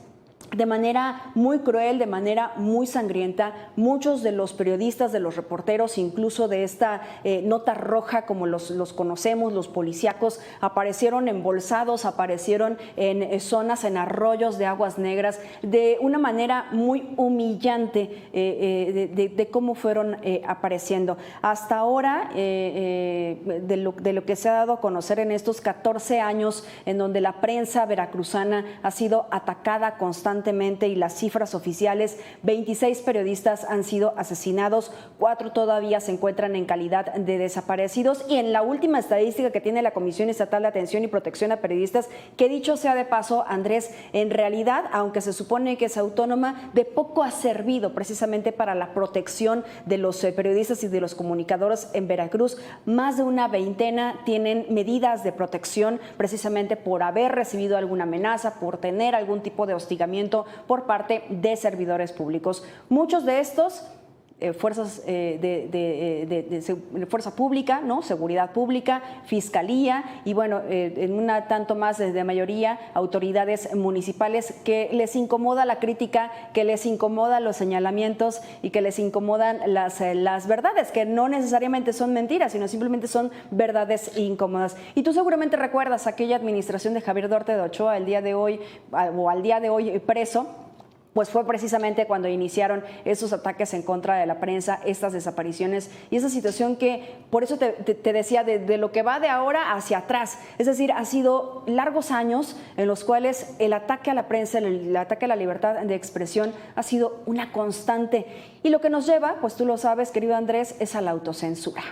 de manera muy cruel, de manera muy sangrienta. Muchos de los periodistas, de los reporteros, incluso de esta nota roja, como los conocemos, los policíacos, aparecieron embolsados, aparecieron en zonas, en arroyos de aguas negras, de una manera muy humillante de cómo fueron apareciendo. Hasta ahora, de lo que se ha dado a conocer en estos 14 años, en donde la prensa veracruzana ha sido atacada constantemente, y las cifras oficiales: 26 periodistas han sido asesinados, 4 todavía se encuentran en calidad de desaparecidos, y en la última estadística que tiene la Comisión Estatal de Atención y Protección a Periodistas, que dicho sea de paso, Andrés, en realidad, aunque se supone que es autónoma, de poco ha servido precisamente para la protección de los periodistas y de los comunicadores en Veracruz. Más de una veintena tienen medidas de protección precisamente por haber recibido alguna amenaza, por tener algún tipo de hostigamiento por parte de servidores públicos. Muchos de estos fuerzas de fuerza pública, ¿no? Seguridad pública, fiscalía y bueno, en una tanto más de mayoría autoridades municipales, que les incomoda la crítica, que les incomoda los señalamientos y que les incomodan las verdades, que no necesariamente son mentiras, sino simplemente son verdades incómodas. Y tú seguramente recuerdas aquella administración de Javier Duarte de Ochoa, el día de hoy, o al día de hoy preso. Pues fue precisamente cuando iniciaron esos ataques en contra de la prensa, estas desapariciones y esa situación que, por eso te decía, de lo que va de ahora hacia atrás. Es decir, ha sido largos años en los cuales el ataque a la prensa, el ataque a la libertad de expresión ha sido una constante. Y lo que nos lleva, pues tú lo sabes, querido Andrés, es a la autocensura.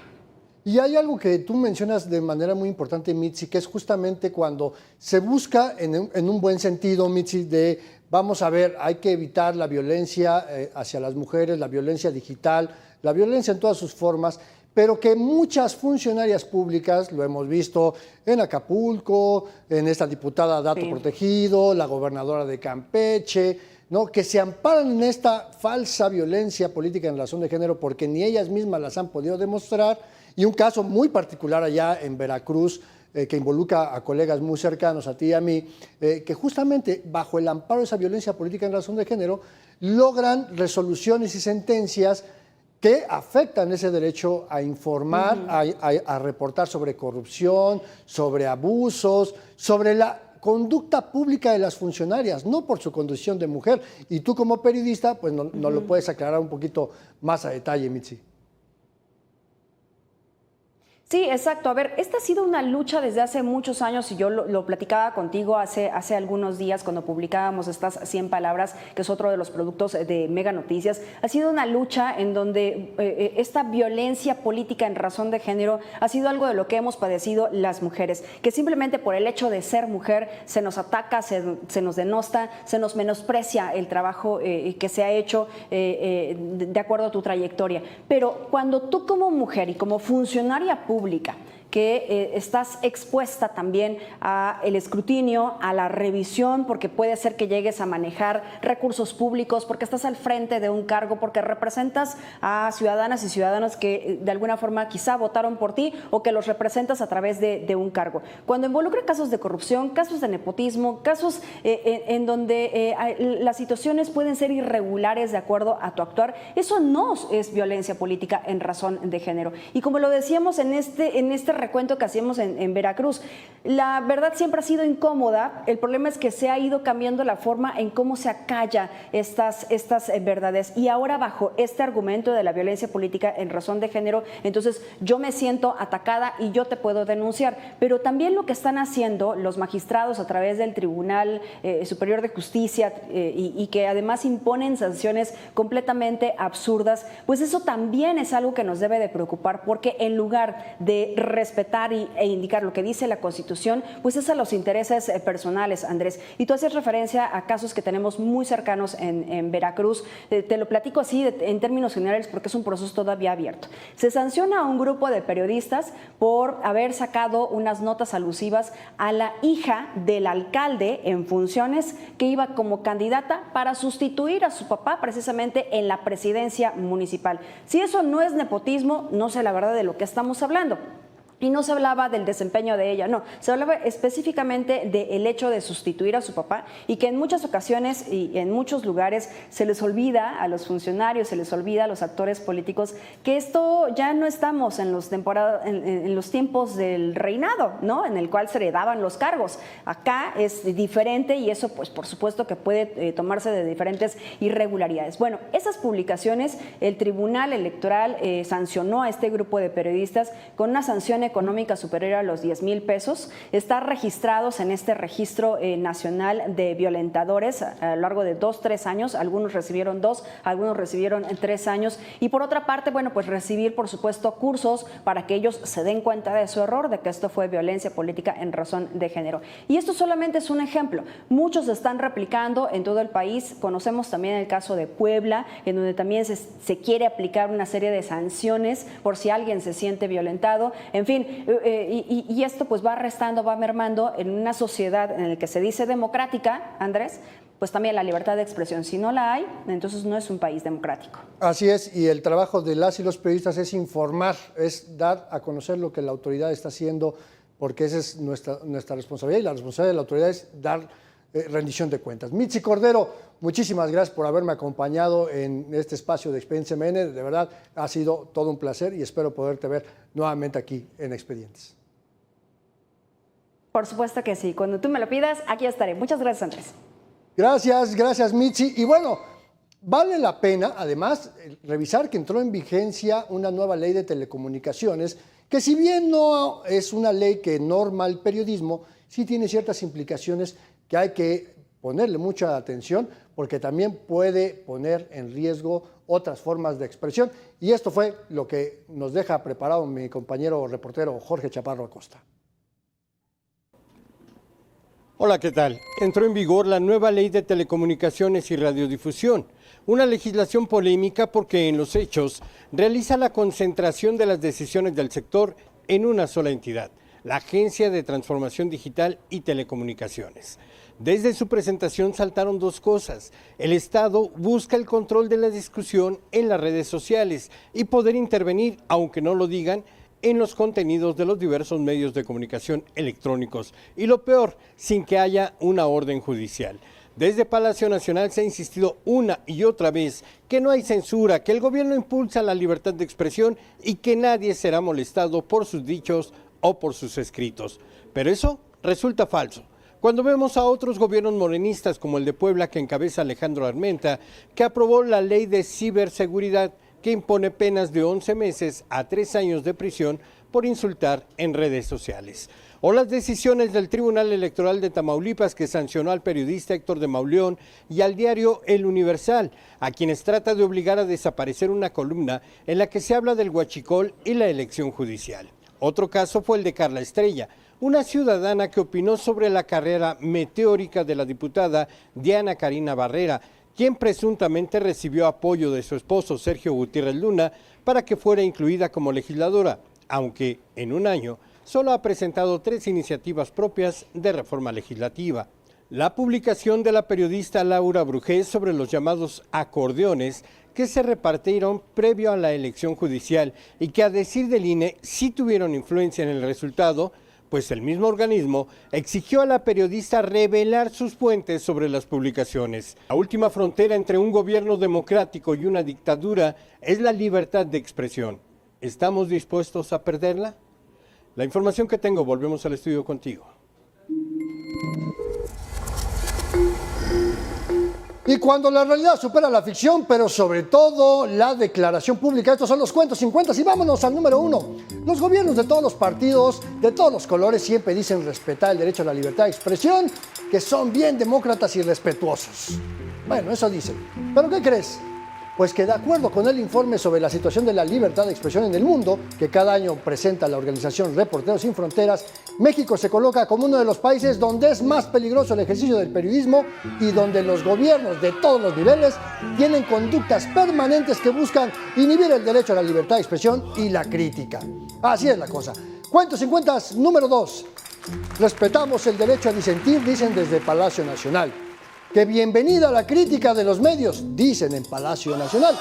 Y hay algo que tú mencionas de manera muy importante, Mitzi, que es justamente cuando se busca, en un buen sentido, Mitzi, de vamos a ver, hay que evitar la violencia hacia las mujeres, la violencia digital, la violencia en todas sus formas, pero que muchas funcionarias públicas, lo hemos visto en Acapulco, en esta diputada Dato Protegido, la gobernadora de Campeche, ¿no?, que se amparan en esta falsa violencia política en razón de género porque ni ellas mismas las han podido demostrar. Y un caso muy particular allá en Veracruz, que involucra a colegas muy cercanos a ti y a mí, que justamente bajo el amparo de esa violencia política en razón de género logran resoluciones y sentencias que afectan ese derecho a informar, a reportar sobre corrupción, sobre abusos, sobre la conducta pública de las funcionarias, no por su condición de mujer. Y tú como periodista, pues no lo puedes aclarar un poquito más a detalle, Mitzi. Sí, exacto. A ver, esta ha sido una lucha desde hace muchos años y yo lo platicaba contigo hace algunos días cuando publicábamos estas 100 palabras, que es otro de los productos de Mega Noticias. Ha sido una lucha en donde esta violencia política en razón de género ha sido algo de lo que hemos padecido las mujeres, que simplemente por el hecho de ser mujer se nos ataca, se nos denosta, se nos menosprecia el trabajo que se ha hecho de acuerdo a tu trayectoria. Pero cuando tú como mujer y como funcionaria pública, que estás expuesta también al escrutinio, a la revisión, porque puede ser que llegues a manejar recursos públicos, porque estás al frente de un cargo, porque representas a ciudadanas y ciudadanos que de alguna forma quizá votaron por ti o que los representas a través de un cargo. Cuando involucra casos de corrupción, casos de nepotismo, casos en donde las situaciones pueden ser irregulares de acuerdo a tu actuar, eso no es violencia política en razón de género. Y como lo decíamos en este recuento que hacíamos en Veracruz. La verdad siempre ha sido incómoda. El problema es que se ha ido cambiando la forma en cómo se acalla estas verdades. Y ahora bajo este argumento de la violencia política en razón de género, entonces yo me siento atacada y yo te puedo denunciar. Pero también lo que están haciendo los magistrados a través del Tribunal Superior de Justicia y que además imponen sanciones completamente absurdas, pues eso también es algo que nos debe de preocupar, porque en lugar de respetar e indicar lo que dice la Constitución, pues es a los intereses personales, Andrés. Y tú haces referencia a casos que tenemos muy cercanos en Veracruz. Te lo platico así en términos generales porque es un proceso todavía abierto. Se sanciona a un grupo de periodistas por haber sacado unas notas alusivas a la hija del alcalde en funciones que iba como candidata para sustituir a su papá precisamente en la presidencia municipal. Si eso no es nepotismo, no sé la verdad de lo que estamos hablando. Y no se hablaba del desempeño de ella, no, se hablaba específicamente del hecho de sustituir a su papá y que en muchas ocasiones y en muchos lugares se les olvida a los funcionarios, se les olvida a los actores políticos que esto ya no estamos en los tiempos del reinado, ¿no? En el cual se heredaban los cargos. Acá es diferente y eso pues por supuesto que puede tomarse de diferentes irregularidades. Bueno, esas publicaciones, el Tribunal Electoral sancionó a este grupo de periodistas con una sanción económica superior a los 10,000 pesos. Están registrados en este registro nacional de violentadores a lo largo de 2-3 años. Algunos recibieron 2, algunos recibieron 3 años. Y por otra parte, bueno, pues recibir, por supuesto, cursos para que ellos se den cuenta de su error, de que esto fue violencia política en razón de género. Y esto solamente es un ejemplo. Muchos se están replicando en todo el país. Conocemos también el caso de Puebla, en donde también se quiere aplicar una serie de sanciones por si alguien se siente violentado. En fin, y esto pues va restando, va mermando en una sociedad en la que se dice democrática, Andrés, pues también la libertad de expresión. Si no la hay, entonces no es un país democrático. Así es, y el trabajo de las y los periodistas es informar, es dar a conocer lo que la autoridad está haciendo, porque esa es nuestra responsabilidad, y la responsabilidad de la autoridad es dar rendición de cuentas. Mitzi Cordero, muchísimas gracias por haberme acompañado en este espacio de Expedientes MN. De verdad, ha sido todo un placer y espero poderte ver nuevamente aquí en Expedientes. Por supuesto que sí. Cuando tú me lo pidas, aquí estaré. Muchas gracias, Andrés. Gracias, Mitzi. Y bueno, vale la pena, además, revisar que entró en vigencia una nueva ley de telecomunicaciones, que si bien no es una ley que norma el periodismo, sí tiene ciertas implicaciones que hay que ponerle mucha atención porque también puede poner en riesgo otras formas de expresión. Y esto fue lo que nos deja preparado mi compañero reportero Jorge Chaparro Acosta. Hola, ¿qué tal? Entró en vigor la nueva Ley de Telecomunicaciones y Radiodifusión, una legislación polémica porque en los hechos realiza la concentración de las decisiones del sector en una sola entidad, la Agencia de Transformación Digital y Telecomunicaciones. Desde su presentación saltaron dos cosas. El Estado busca el control de la discusión en las redes sociales y poder intervenir, aunque no lo digan, en los contenidos de los diversos medios de comunicación electrónicos. Y lo peor, sin que haya una orden judicial. Desde Palacio Nacional se ha insistido una y otra vez que no hay censura, que el gobierno impulsa la libertad de expresión y que nadie será molestado por sus dichos o por sus escritos. Pero eso resulta falso. Cuando vemos a otros gobiernos morenistas como el de Puebla que encabeza Alejandro Armenta, que aprobó la ley de ciberseguridad que impone penas de 11 meses a 3 años de prisión por insultar en redes sociales. O las decisiones del Tribunal Electoral de Tamaulipas que sancionó al periodista Héctor de Mauleón y al diario El Universal, a quienes trata de obligar a desaparecer una columna en la que se habla del huachicol y la elección judicial. Otro caso fue el de Carla Estrella, una ciudadana que opinó sobre la carrera meteórica de la diputada Diana Karina Barrera, quien presuntamente recibió apoyo de su esposo Sergio Gutiérrez Luna para que fuera incluida como legisladora, aunque en un año solo ha presentado 3 iniciativas propias de reforma legislativa. La publicación de la periodista Laura Brujés sobre los llamados acordeones que se repartieron previo a la elección judicial y que a decir del INE sí tuvieron influencia en el resultado, pues el mismo organismo exigió a la periodista revelar sus fuentes sobre las publicaciones. La última frontera entre un gobierno democrático y una dictadura es la libertad de expresión. ¿Estamos dispuestos a perderla? La información que tengo, volvemos al estudio contigo. Y cuando la realidad supera la ficción, pero sobre todo la declaración pública, estos son los cuentos 50 y vámonos al número 1. Los gobiernos de todos los partidos, de todos los colores, siempre dicen respetar el derecho a la libertad de expresión, que son bien demócratas y respetuosos. Bueno, eso dicen. ¿Pero qué crees? Pues que de acuerdo con el informe sobre la situación de la libertad de expresión en el mundo, que cada año presenta la organización Reporteros Sin Fronteras, México se coloca como uno de los países donde es más peligroso el ejercicio del periodismo y donde los gobiernos de todos los niveles tienen conductas permanentes que buscan inhibir el derecho a la libertad de expresión y la crítica. Así es la cosa. Cuentos 50, número 2. Respetamos el derecho a disentir, dicen desde Palacio Nacional. Que bienvenida a la crítica de los medios, dicen en Palacio Nacional.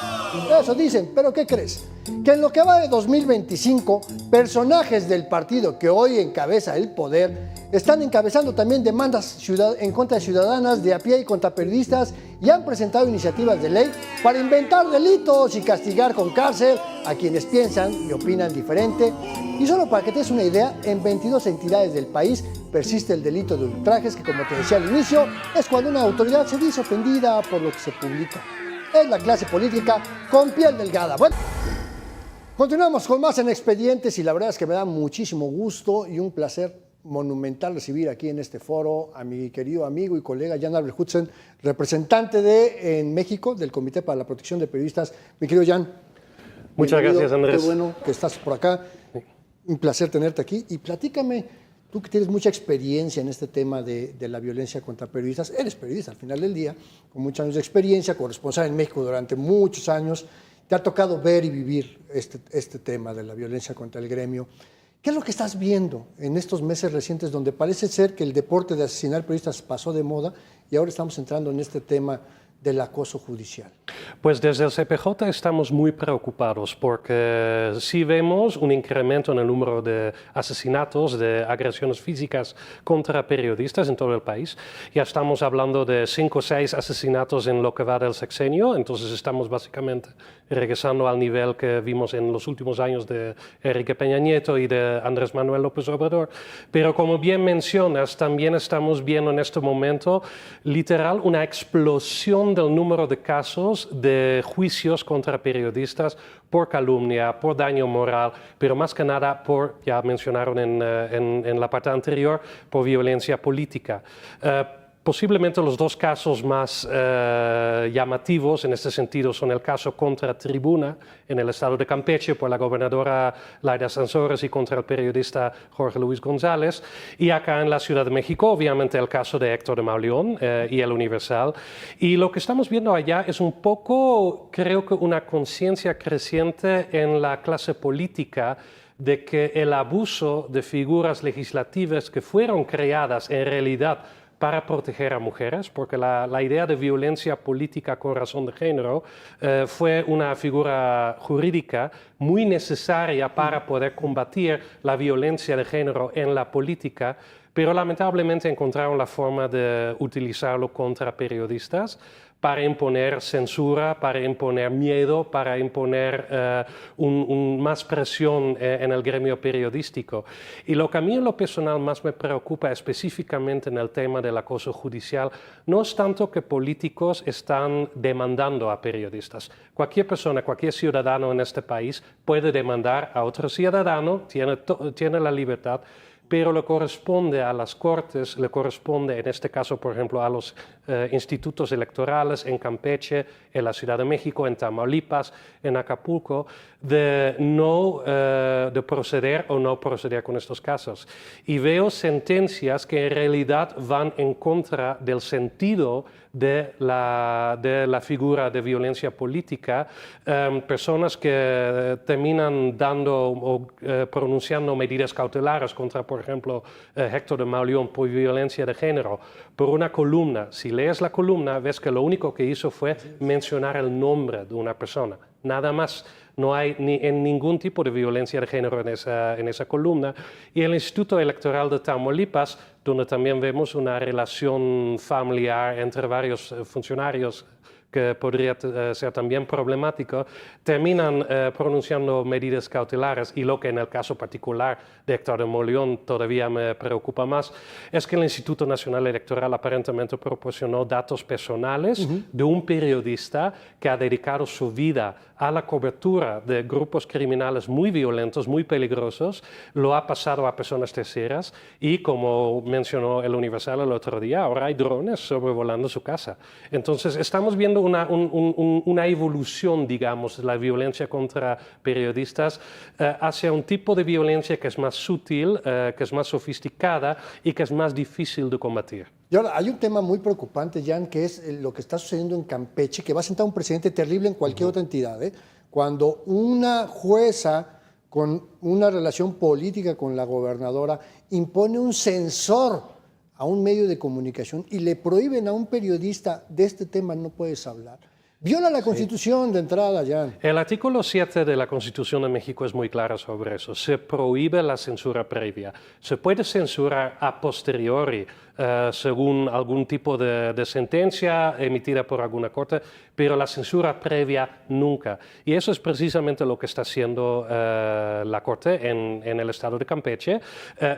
Eso dicen, pero ¿qué crees? Que en lo que va de 2025, personajes del partido que hoy encabeza el poder están encabezando también demandas en contra de ciudadanas de a pie y contra periodistas y han presentado iniciativas de ley para inventar delitos y castigar con cárcel a quienes piensan y opinan diferente. Y solo para que te des una idea, en 22 entidades del país persiste el delito de ultrajes que, como te decía al inicio, es cuando una autoridad se dice ofendida por lo que se publica. Es la clase política con piel delgada. Bueno, continuamos con más en Expedientes y la verdad es que me da muchísimo gusto y un placer monumental recibir aquí en este foro a mi querido amigo y colega Jan Albert Hudson, representante en México del Comité para la Protección de Periodistas. Mi querido Jan. Muchas gracias, Andrés. Qué bueno que estás por acá. Un placer tenerte aquí. Y platícame, tú que tienes mucha experiencia en este tema de la violencia contra periodistas, eres periodista al final del día, con muchos años de experiencia, corresponsal en México durante muchos años, te ha tocado ver y vivir este tema de la violencia contra el gremio. ¿Qué es lo que estás viendo en estos meses recientes donde parece ser que el deporte de asesinar periodistas pasó de moda y ahora estamos entrando en este tema del acoso judicial? Pues desde el CPJ estamos muy preocupados porque sí vemos un incremento en el número de asesinatos, de agresiones físicas contra periodistas en todo el país. Ya estamos hablando de 5 o 6 asesinatos en lo que va del sexenio, entonces estamos básicamente regresando al nivel que vimos en los últimos años de Enrique Peña Nieto y de Andrés Manuel López Obrador. Pero como bien mencionas, también estamos viendo en este momento literal una explosión del número de casos de juicios contra periodistas por calumnia, por daño moral, pero más que nada por, ya mencionaron en la parte anterior, por violencia política. Posiblemente los 2 casos más llamativos en este sentido son el caso contra Tribuna en el estado de Campeche por la gobernadora Laida Sansores y contra el periodista Jorge Luis González, y acá en la Ciudad de México obviamente el caso de Héctor de Mauleón y el Universal. Y lo que estamos viendo allá es un poco, creo que una conciencia creciente en la clase política de que el abuso de figuras legislativas que fueron creadas en realidad para proteger a mujeres, porque la idea de violencia política con razón de género fue una figura jurídica muy necesaria para poder combatir la violencia de género en la política, pero lamentablemente encontraron la forma de utilizarlo contra periodistas para imponer censura, para imponer miedo, para imponer más presión en el gremio periodístico. Y lo que a mí en lo personal más me preocupa específicamente en el tema del acoso judicial no es tanto que políticos están demandando a periodistas. Cualquier persona, cualquier ciudadano en este país puede demandar a otro ciudadano, tiene la libertad, pero le corresponde a las Cortes, le corresponde en este caso, por ejemplo, a los institutos electorales en Campeche, en la Ciudad de México, en Tamaulipas, en Acapulco, de proceder o no proceder con estos casos. Y veo sentencias que en realidad van en contra del sentido de la figura de violencia política, personas que terminan dando o pronunciando medidas cautelares contra, por ejemplo, Héctor de Mauleón por violencia de género, por una columna. Si lees la columna, ves que lo único que hizo fue mencionar el nombre de una persona, nada más. No hay ningún tipo de violencia de género en esa columna. Y el Instituto Electoral de Tamaulipas, donde también vemos una relación familiar entre varios funcionarios que podría ser también problemático, terminan pronunciando medidas cautelares, y lo que en el caso particular de Héctor de Mauleón todavía me preocupa más, es que el Instituto Nacional Electoral aparentemente proporcionó datos personales de un periodista que ha dedicado su vida a la cobertura de grupos criminales muy violentos, muy peligrosos, lo ha pasado a personas terceras y, como mencionó el Universal el otro día, ahora hay drones sobrevolando su casa. Entonces, estamos viendo una evolución, digamos, de la violencia contra periodistas hacia un tipo de violencia que es más sutil, que es más sofisticada y que es más difícil de combatir. Y ahora, hay un tema muy preocupante, Jan, que es lo que está sucediendo en Campeche, que va a sentar un precedente terrible en cualquier otra entidad, cuando una jueza con una relación política con la gobernadora impone un censor a un medio de comunicación y le prohíben a un periodista de este tema no puedes hablar. Viola la Constitución de entrada, Jan. El artículo 7 de la Constitución de México es muy claro sobre eso. Se prohíbe la censura previa. Se puede censurar a posteriori, según algún tipo de sentencia emitida por alguna corte, pero la censura previa nunca. Y eso es precisamente lo que está haciendo la corte en el estado de Campeche.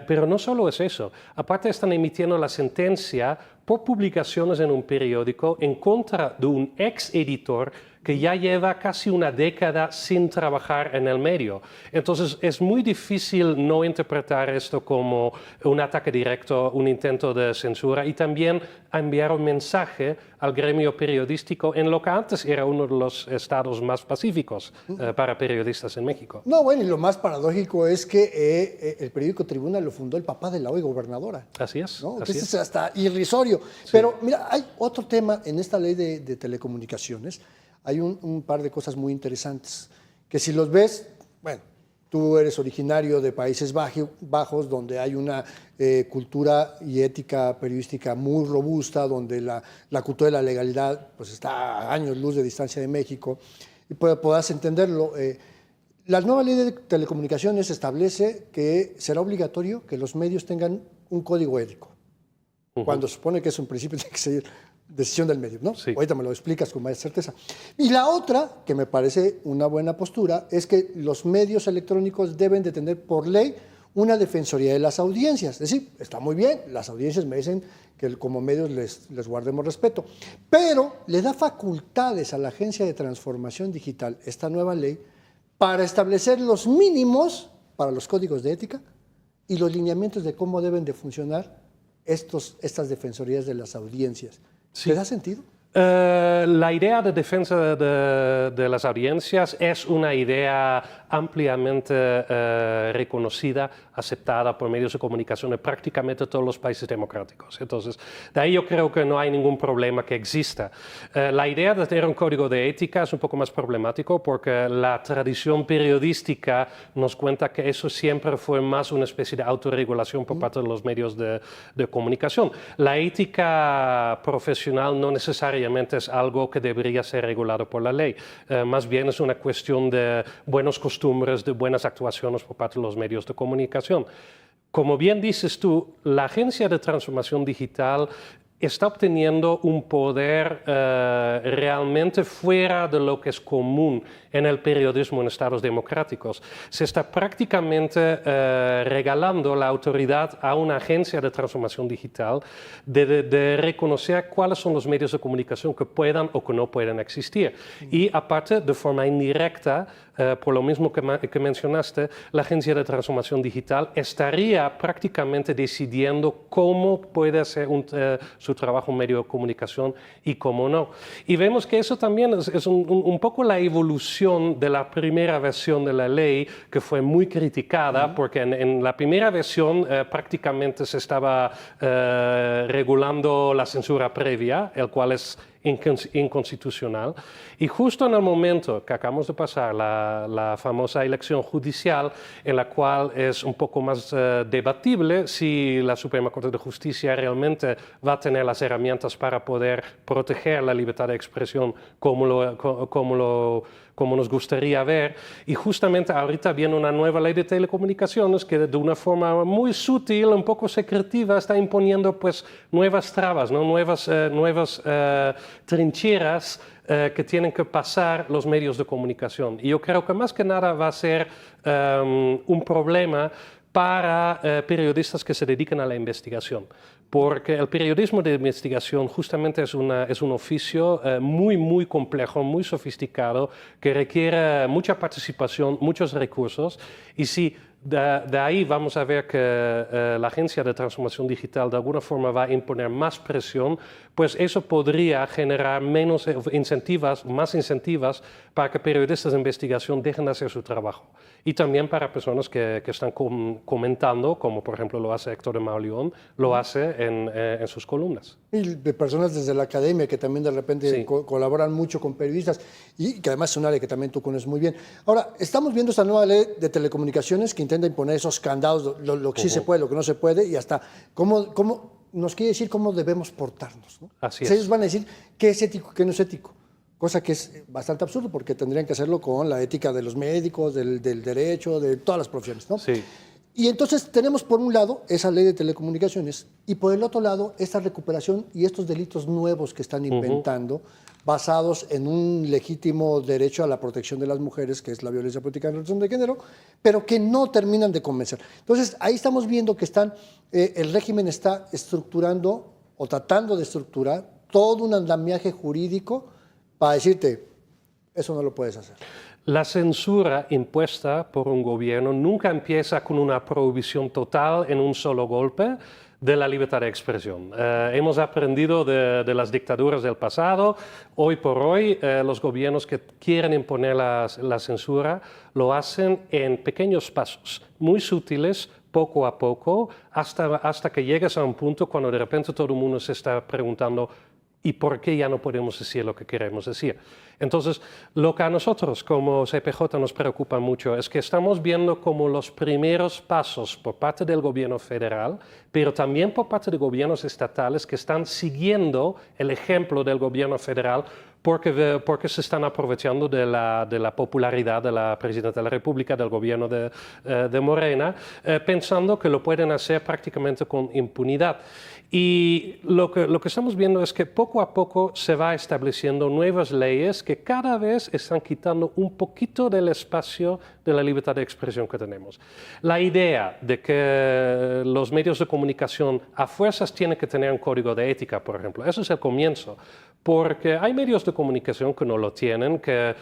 Pero no solo es eso. Aparte están emitiendo la sentencia por publicaciones en un periódico en contra de un ex editor que ya lleva casi una década sin trabajar en el medio. Entonces es muy difícil no interpretar esto como un ataque directo, un intento de censura, y también enviar un mensaje al gremio periodístico en lo que antes era uno de los estados más pacíficos para periodistas en México. No, bueno, y lo más paradójico es que el periódico Tribuna lo fundó el papá de la hoy gobernadora. Así es. ¿No? Así Es hasta irrisorio. Sí. Pero mira, hay otro tema en esta ley de telecomunicaciones. Hay un par de cosas muy interesantes, que si los ves, bueno, tú eres originario de Países Bajos, donde hay una cultura y ética periodística muy robusta, donde la cultura de la legalidad pues está a años luz de distancia de México, y puedas entenderlo. La nueva ley de telecomunicaciones establece que será obligatorio que los medios tengan un código ético, cuando supone que es un principio de que seguir decisión del medio, ¿no? Sí. Ahorita me lo explicas con más certeza. Y la otra, que me parece una buena postura, es que los medios electrónicos deben de tener por ley una defensoría de las audiencias. Es decir, está muy bien, las audiencias merecen que como medios les guardemos respeto, pero le da facultades a la Agencia de Transformación Digital, esta nueva ley, para establecer los mínimos para los códigos de ética y los lineamientos de cómo deben de funcionar estas defensorías de las audiencias. Sí. ¿Te da sentido? La idea de defensa de las audiencias es una idea ampliamente reconocida, aceptada por medios de comunicación de prácticamente todos los países democráticos. Entonces, de ahí yo creo que no hay ningún problema que exista. La idea de tener un código de ética es un poco más problemático porque la tradición periodística nos cuenta que eso siempre fue más una especie de autorregulación por parte de los medios de comunicación. La ética profesional no necesariamente es algo que debería ser regulado por la ley. Más bien es una cuestión de buenas costumbres, de buenas actuaciones por parte de los medios de comunicación. Como bien dices tú, la Agencia de Transformación Digital está obteniendo un poder realmente fuera de lo que es común en el periodismo en estados democráticos. Se está prácticamente regalando la autoridad a una agencia de transformación digital de reconocer cuáles son los medios de comunicación que puedan o que no pueden existir. Y aparte, de forma indirecta, por lo mismo que mencionaste, la Agencia de Transformación Digital estaría prácticamente decidiendo cómo puede hacer su trabajo un medio de comunicación y cómo no. Y vemos que eso también es un poco la evolución de la primera versión de la ley, que fue muy criticada, porque en la primera versión prácticamente se estaba regulando la censura previa, el cual es inconstitucional, y justo en el momento que acabamos de pasar la famosa elección judicial, en la cual es un poco más debatible si la Suprema Corte de Justicia realmente va a tener las herramientas para poder proteger la libertad de expresión como como nos gustaría ver. Y justamente ahorita viene una nueva ley de telecomunicaciones que de una forma muy sutil, un poco secretiva, está imponiendo pues nuevas trabas, ¿no? nuevas trincheras que tienen que pasar los medios de comunicación. Y yo creo que más que nada va a ser un problema para periodistas que se dedican a la investigación, porque el periodismo de investigación justamente es un oficio muy complejo, muy sofisticado, que requiere mucha participación, muchos recursos, y si de ahí vamos a ver que la Agencia de Transformación Digital de alguna forma va a imponer más presión, pues eso podría generar más incentivas para que periodistas de investigación dejen de hacer su trabajo. Y también para personas que están comentando, como por ejemplo lo hace Héctor de Mauleón, lo hace en sus columnas. Y de personas desde la academia que también de repente colaboran mucho con periodistas y que además es un área que también tú conoces muy bien. Ahora, estamos viendo esta nueva ley de telecomunicaciones que intenta imponer esos candados, lo que sí se puede, lo que no se puede, y hasta cómo nos quiere decir cómo debemos portarnos, ¿no? Así es. Ellos van a decir qué es ético, qué no es ético. Cosa que es bastante absurdo porque tendrían que hacerlo con la ética de los médicos, del derecho, de todas las profesiones, ¿no? Sí. Y entonces tenemos por un lado esa ley de telecomunicaciones y por el otro lado esta recuperación y estos delitos nuevos que están inventando basados en un legítimo derecho a la protección de las mujeres, que es la violencia política en razón de género, pero que no terminan de convencer. Entonces ahí estamos viendo que el régimen está estructurando o tratando de estructurar todo un andamiaje jurídico para decirte, eso no lo puedes hacer. La censura impuesta por un gobierno nunca empieza con una prohibición total en un solo golpe de la libertad de expresión. Hemos aprendido de las dictaduras del pasado. Hoy por hoy, los gobiernos que quieren imponer la censura lo hacen en pequeños pasos, muy sutiles, poco a poco, hasta que llegas a un punto cuando de repente todo el mundo se está preguntando ¿y por qué ya no podemos decir lo que queremos decir? Entonces, lo que a nosotros como CPJ nos preocupa mucho es que estamos viendo como los primeros pasos por parte del gobierno federal, pero también por parte de gobiernos estatales que están siguiendo el ejemplo del gobierno federal porque se están aprovechando de la popularidad de la Presidenta de la República, del gobierno de Morena, pensando que lo pueden hacer prácticamente con impunidad. Y lo que estamos viendo es que poco a poco se va estableciendo nuevas leyes que cada vez están quitando un poquito del espacio de la libertad de expresión que tenemos. La idea de que los medios de comunicación a fuerzas tienen que tener un código de ética, por ejemplo, eso es el comienzo. Porque hay medios de comunicación que no lo tienen, que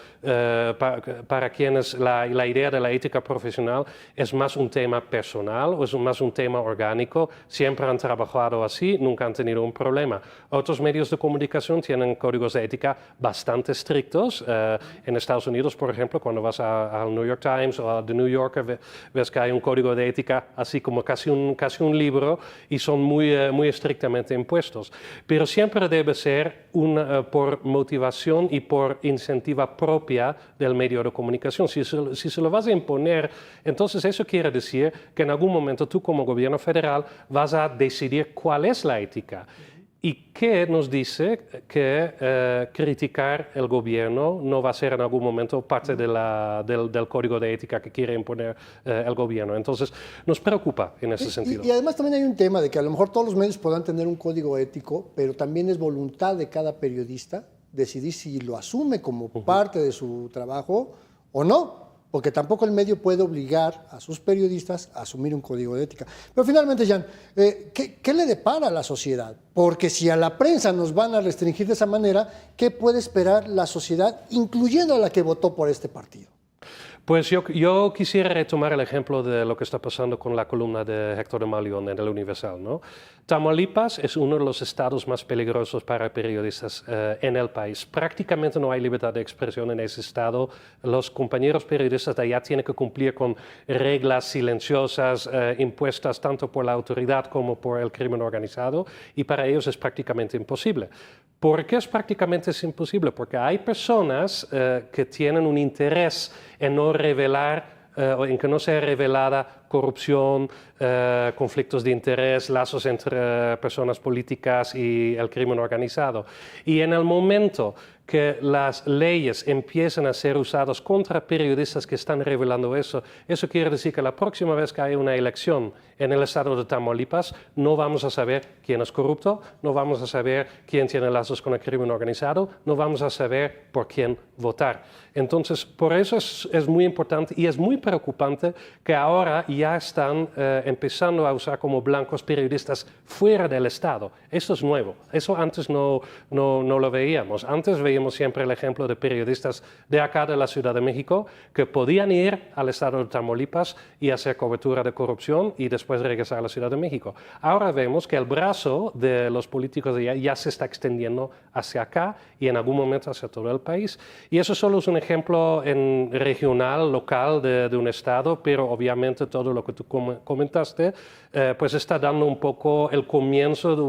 para quienes la idea de la ética profesional es más un tema personal o es más un tema orgánico, siempre han trabajado así, nunca han tenido un problema. Otros medios de comunicación tienen códigos de ética bastante estrictos. En Estados Unidos, por ejemplo, cuando vas al New York Times o a The New Yorker, ves que hay un código de ética así como casi un libro y son muy estrictamente impuestos. Pero siempre debe ser por motivación y por iniciativa propia del medio de comunicación. Si se lo vas a imponer, entonces eso quiere decir que en algún momento tú como gobierno federal vas a decidir cuál es la ética. ¿Y qué nos dice que criticar el gobierno no va a ser en algún momento parte del código de ética que quiere imponer el gobierno? Entonces, nos preocupa en ese sentido. Y además también hay un tema de que a lo mejor todos los medios podrán tener un código ético, pero también es voluntad de cada periodista decidir si lo asume como parte de su trabajo o no. Porque tampoco el medio puede obligar a sus periodistas a asumir un código de ética. Pero finalmente, Jan, ¿qué le depara a la sociedad? Porque si a la prensa nos van a restringir de esa manera, ¿qué puede esperar la sociedad, incluyendo a la que votó por este partido? Pues yo quisiera retomar el ejemplo de lo que está pasando con la columna de Héctor de Mauleón en el Universal, ¿no? Tamaulipas es uno de los estados más peligrosos para periodistas en el país. Prácticamente no hay libertad de expresión en ese estado. Los compañeros periodistas de allá tienen que cumplir con reglas silenciosas impuestas tanto por la autoridad como por el crimen organizado y para ellos es prácticamente imposible. ¿Por qué es prácticamente imposible? Porque hay personas que tienen un interés en no revelar, en que no sea revelada corrupción, conflictos de interés, lazos entre personas políticas y el crimen organizado. Y en el momento que las leyes empiezan a ser usadas contra periodistas que están revelando eso, eso quiere decir que la próxima vez que haya una elección en el estado de Tamaulipas, no vamos a saber quién es corrupto, no vamos a saber quién tiene lazos con el crimen organizado, no vamos a saber por quién votar. Entonces, por eso es muy importante y es muy preocupante que ahora ya están empezando a usar como blancos periodistas fuera del Estado. Esto es nuevo. Eso antes no lo veíamos. Antes veíamos siempre el ejemplo de periodistas de acá de la Ciudad de México que podían ir al Estado de Tamaulipas y hacer cobertura de corrupción y después regresar a la Ciudad de México. Ahora vemos que el brazo de los políticos de allá ya se está extendiendo hacia acá y en algún momento hacia todo el país. Y eso solo es un ejemplo regional, local de un estado, pero obviamente todo lo que tú comentaste pues está dando un poco el comienzo de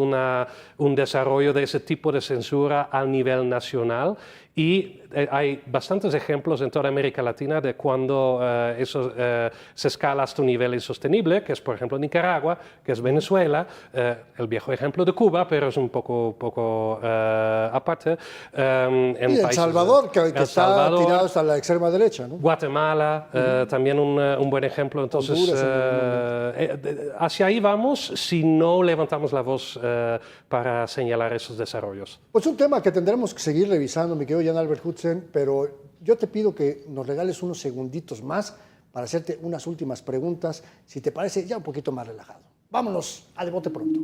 un desarrollo de ese tipo de censura a nivel nacional. Y hay bastantes ejemplos en toda América Latina de cuando eso se escala hasta un nivel insostenible, que es por ejemplo Nicaragua, que es Venezuela, el viejo ejemplo de Cuba, pero es un poco aparte. Y El Salvador, que está tirado hasta la extrema derecha, ¿no? Guatemala, también un buen ejemplo. Entonces, hacia ahí vamos si no levantamos la voz para señalar esos desarrollos. Pues un tema que tendremos que seguir revisando, mi querido Jan Albert Hudson, pero yo te pido que nos regales unos segunditos más para hacerte unas últimas preguntas, si te parece ya un poquito más relajado. Vámonos al bote pronto.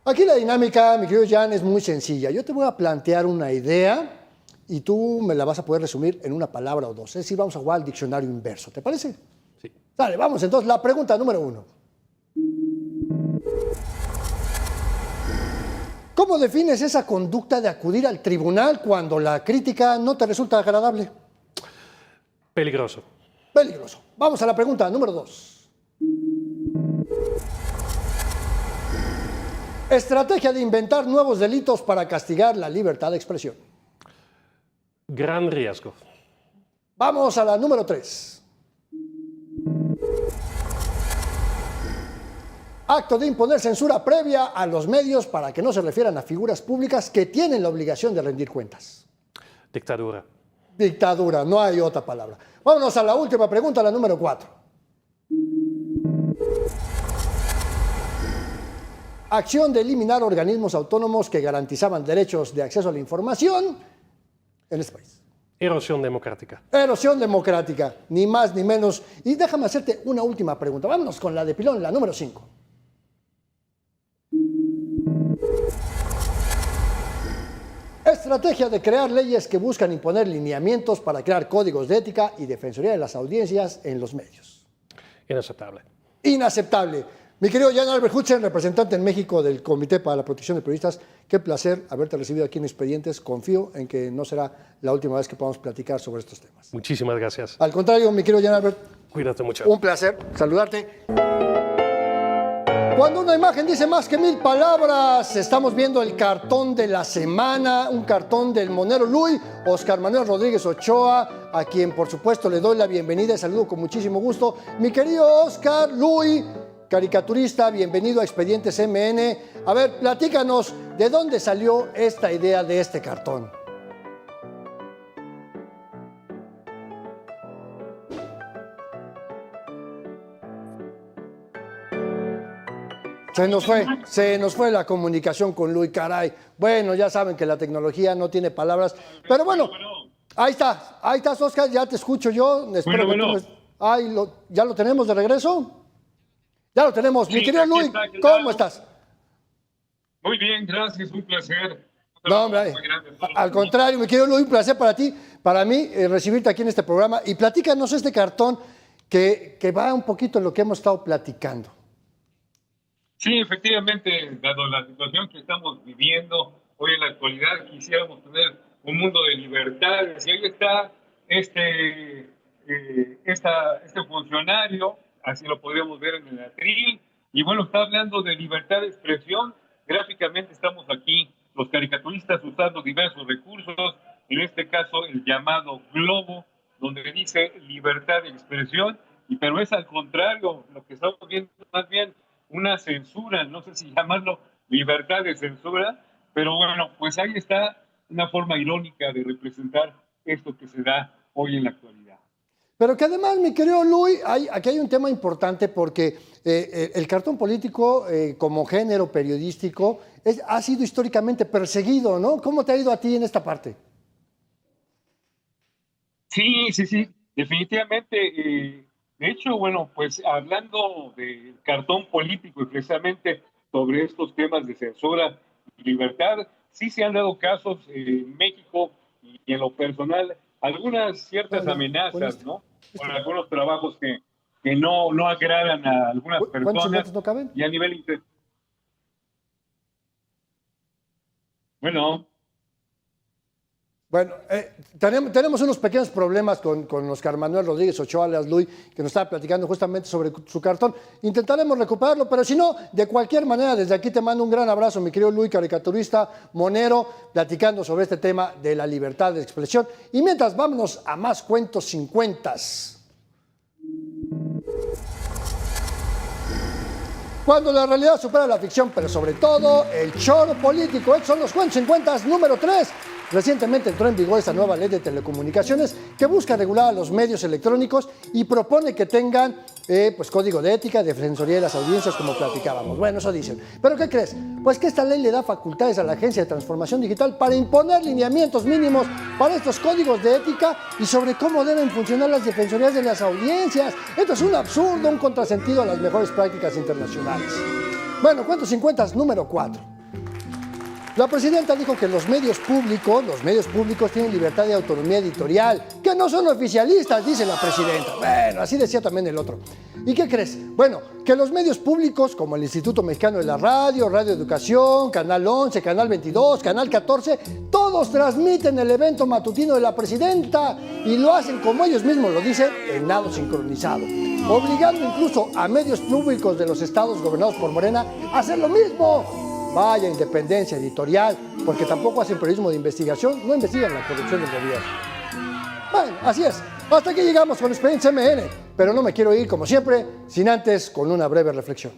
Aquí la dinámica, mi querido Jan, es muy sencilla. Yo te voy a plantear una idea y tú me la vas a poder resumir en una palabra o dos. Es decir, vamos a jugar al diccionario inverso. ¿Te parece? Sí. Dale, vamos entonces. La pregunta número 1. ¿Cómo defines esa conducta de acudir al tribunal cuando la crítica no te resulta agradable? Peligroso. Peligroso. Vamos a la pregunta número 2. Estrategia de inventar nuevos delitos para castigar la libertad de expresión. Gran riesgo. Vamos a la número 3. Acto de imponer censura previa a los medios para que no se refieran a figuras públicas que tienen la obligación de rendir cuentas. Dictadura. Dictadura, no hay otra palabra. Vámonos a la última pregunta, la número 4. Acción de eliminar organismos autónomos que garantizaban derechos de acceso a la información en este país. Erosión democrática. Erosión democrática, ni más ni menos. Y déjame hacerte una última pregunta. Vámonos con la de pilón, la número 5. Estrategia de crear leyes que buscan imponer lineamientos para crear códigos de ética y defensoría de las audiencias en los medios. Inaceptable. Inaceptable. Mi querido Jan Albert Hudson, representante en México del Comité para la Protección de Periodistas, qué placer haberte recibido aquí en Expedientes. Confío en que no será la última vez que podamos platicar sobre estos temas. Muchísimas gracias. Al contrario, mi querido Jan Albert. Cuídate mucho. Un placer saludarte. Cuando una imagen dice más que 1000 palabras, estamos viendo el cartón de la semana, un cartón del monero Luis, Oscar Manuel Rodríguez Ochoa, a quien por supuesto le doy la bienvenida y saludo con muchísimo gusto. Mi querido Oscar Luis, caricaturista, bienvenido a Expedientes MN. A ver, platícanos, ¿de dónde salió esta idea de este cartón? Se nos fue la comunicación con Luis, caray. Bueno, ya saben que la tecnología no tiene palabras, pero bueno, ahí estás, Oscar, ya te escucho yo. Espero que tú ¿ya lo tenemos de regreso? Ya lo tenemos. Sí, mi querido Luis, ¿cómo estás? Muy bien, gracias, un placer. No, hombre, al contrario, mi querido Luis, un placer para ti, para mí, recibirte aquí en este programa. Y platícanos este cartón que va un poquito en lo que hemos estado platicando. Sí, efectivamente, dado la situación que estamos viviendo hoy en la actualidad, quisiéramos tener un mundo de libertades. Y ahí está este funcionario, así lo podríamos ver en el atril, y bueno, está hablando de libertad de expresión. Gráficamente estamos aquí, los caricaturistas usando diversos recursos, en este caso el llamado globo, donde dice libertad de expresión, pero es al contrario, lo que estamos viendo más bien una censura, no sé si llamarlo libertad de censura, pero bueno, pues ahí está una forma irónica de representar esto que se da hoy en la actualidad. Pero que además, mi querido Luis, aquí hay un tema importante porque el cartón político como género periodístico ha sido históricamente perseguido, ¿no? ¿Cómo te ha ido a ti en esta parte? Sí, definitivamente. De hecho, bueno, pues hablando del cartón político y precisamente sobre estos temas de censura y libertad, sí se han dado casos en México y en lo personal, algunas ciertas amenazas, ¿no? Por algunos trabajos que no agradan a algunas personas. No caben? Y a nivel Bueno, tenemos unos pequeños problemas con Oscar Manuel Rodríguez Ochoa, alias Luis, que nos estaba platicando justamente sobre su cartón. Intentaremos recuperarlo, pero si no, de cualquier manera, desde aquí te mando un gran abrazo, mi querido Luis, caricaturista monero, platicando sobre este tema de la libertad de expresión. Y mientras, vámonos a más cuentos 50. Cuando la realidad supera la ficción, pero sobre todo el choro político. Estos son los cuentos 50 número 3. Recientemente entró en vigor esta nueva ley de telecomunicaciones que busca regular a los medios electrónicos y propone que tengan pues código de ética, defensoría de las audiencias, como platicábamos. Bueno, eso dicen. ¿Pero qué crees? Pues que esta ley le da facultades a la Agencia de Transformación Digital para imponer lineamientos mínimos para estos códigos de ética y sobre cómo deben funcionar las defensorías de las audiencias. Esto es un absurdo, un contrasentido a las mejores prácticas internacionales. Bueno, cuentos 50 número 4. La presidenta dijo que los medios públicos tienen libertad de autonomía editorial, que no son oficialistas, dice la presidenta. Bueno, así decía también el otro. ¿Y qué crees? Bueno, que los medios públicos, como el Instituto Mexicano de la Radio, Radio Educación, Canal 11, Canal 22, Canal 14, todos transmiten el evento matutino de la presidenta y lo hacen como ellos mismos lo dicen, en nado sincronizado, obligando incluso a medios públicos de los estados gobernados por Morena a hacer lo mismo. Vaya independencia editorial, porque tampoco hacen periodismo de investigación, no investigan la corrupción del gobierno. Bueno, así es. Hasta aquí llegamos con Expedientes MN, pero no me quiero ir, como siempre, sin antes con una breve reflexión.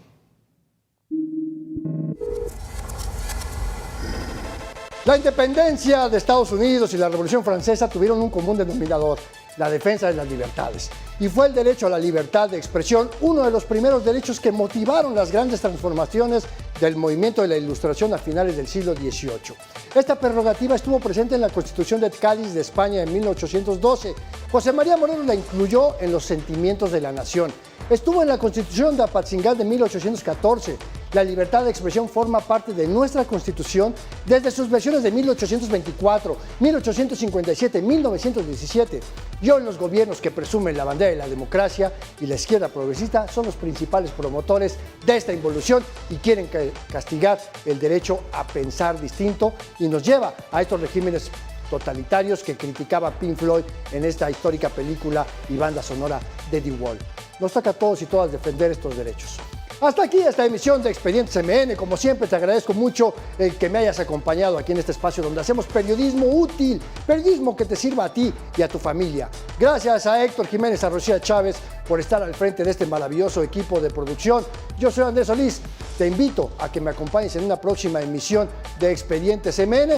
La independencia de Estados Unidos y la Revolución Francesa tuvieron un común denominador: la defensa de las libertades. Y fue el derecho a la libertad de expresión uno de los primeros derechos que motivaron las grandes transformaciones del movimiento de la Ilustración a finales del siglo XVIII. Esta prerrogativa estuvo presente en la Constitución de Cádiz de España en 1812. José María Morelos la incluyó en los sentimientos de la nación. Estuvo en la Constitución de Apatzingán de 1814. La libertad de expresión forma parte de nuestra Constitución desde sus versiones de 1824, 1857, 1917. Y hoy los gobiernos que presumen la bandera de la democracia y la izquierda progresista son los principales promotores de esta involución y quieren castigar el derecho a pensar distinto, y nos lleva a estos regímenes totalitarios que criticaba Pink Floyd en esta histórica película y banda sonora de The Wall. Nos toca a todos y todas defender estos derechos. Hasta aquí esta emisión de Expedientes MN. Como siempre, te agradezco mucho el que me hayas acompañado aquí en este espacio donde hacemos periodismo útil, periodismo que te sirva a ti y a tu familia. Gracias a Héctor Jiménez, a Rocía Chávez por estar al frente de este maravilloso equipo de producción. Yo soy Andrés Solís. Te invito a que me acompañes en una próxima emisión de Expedientes MN.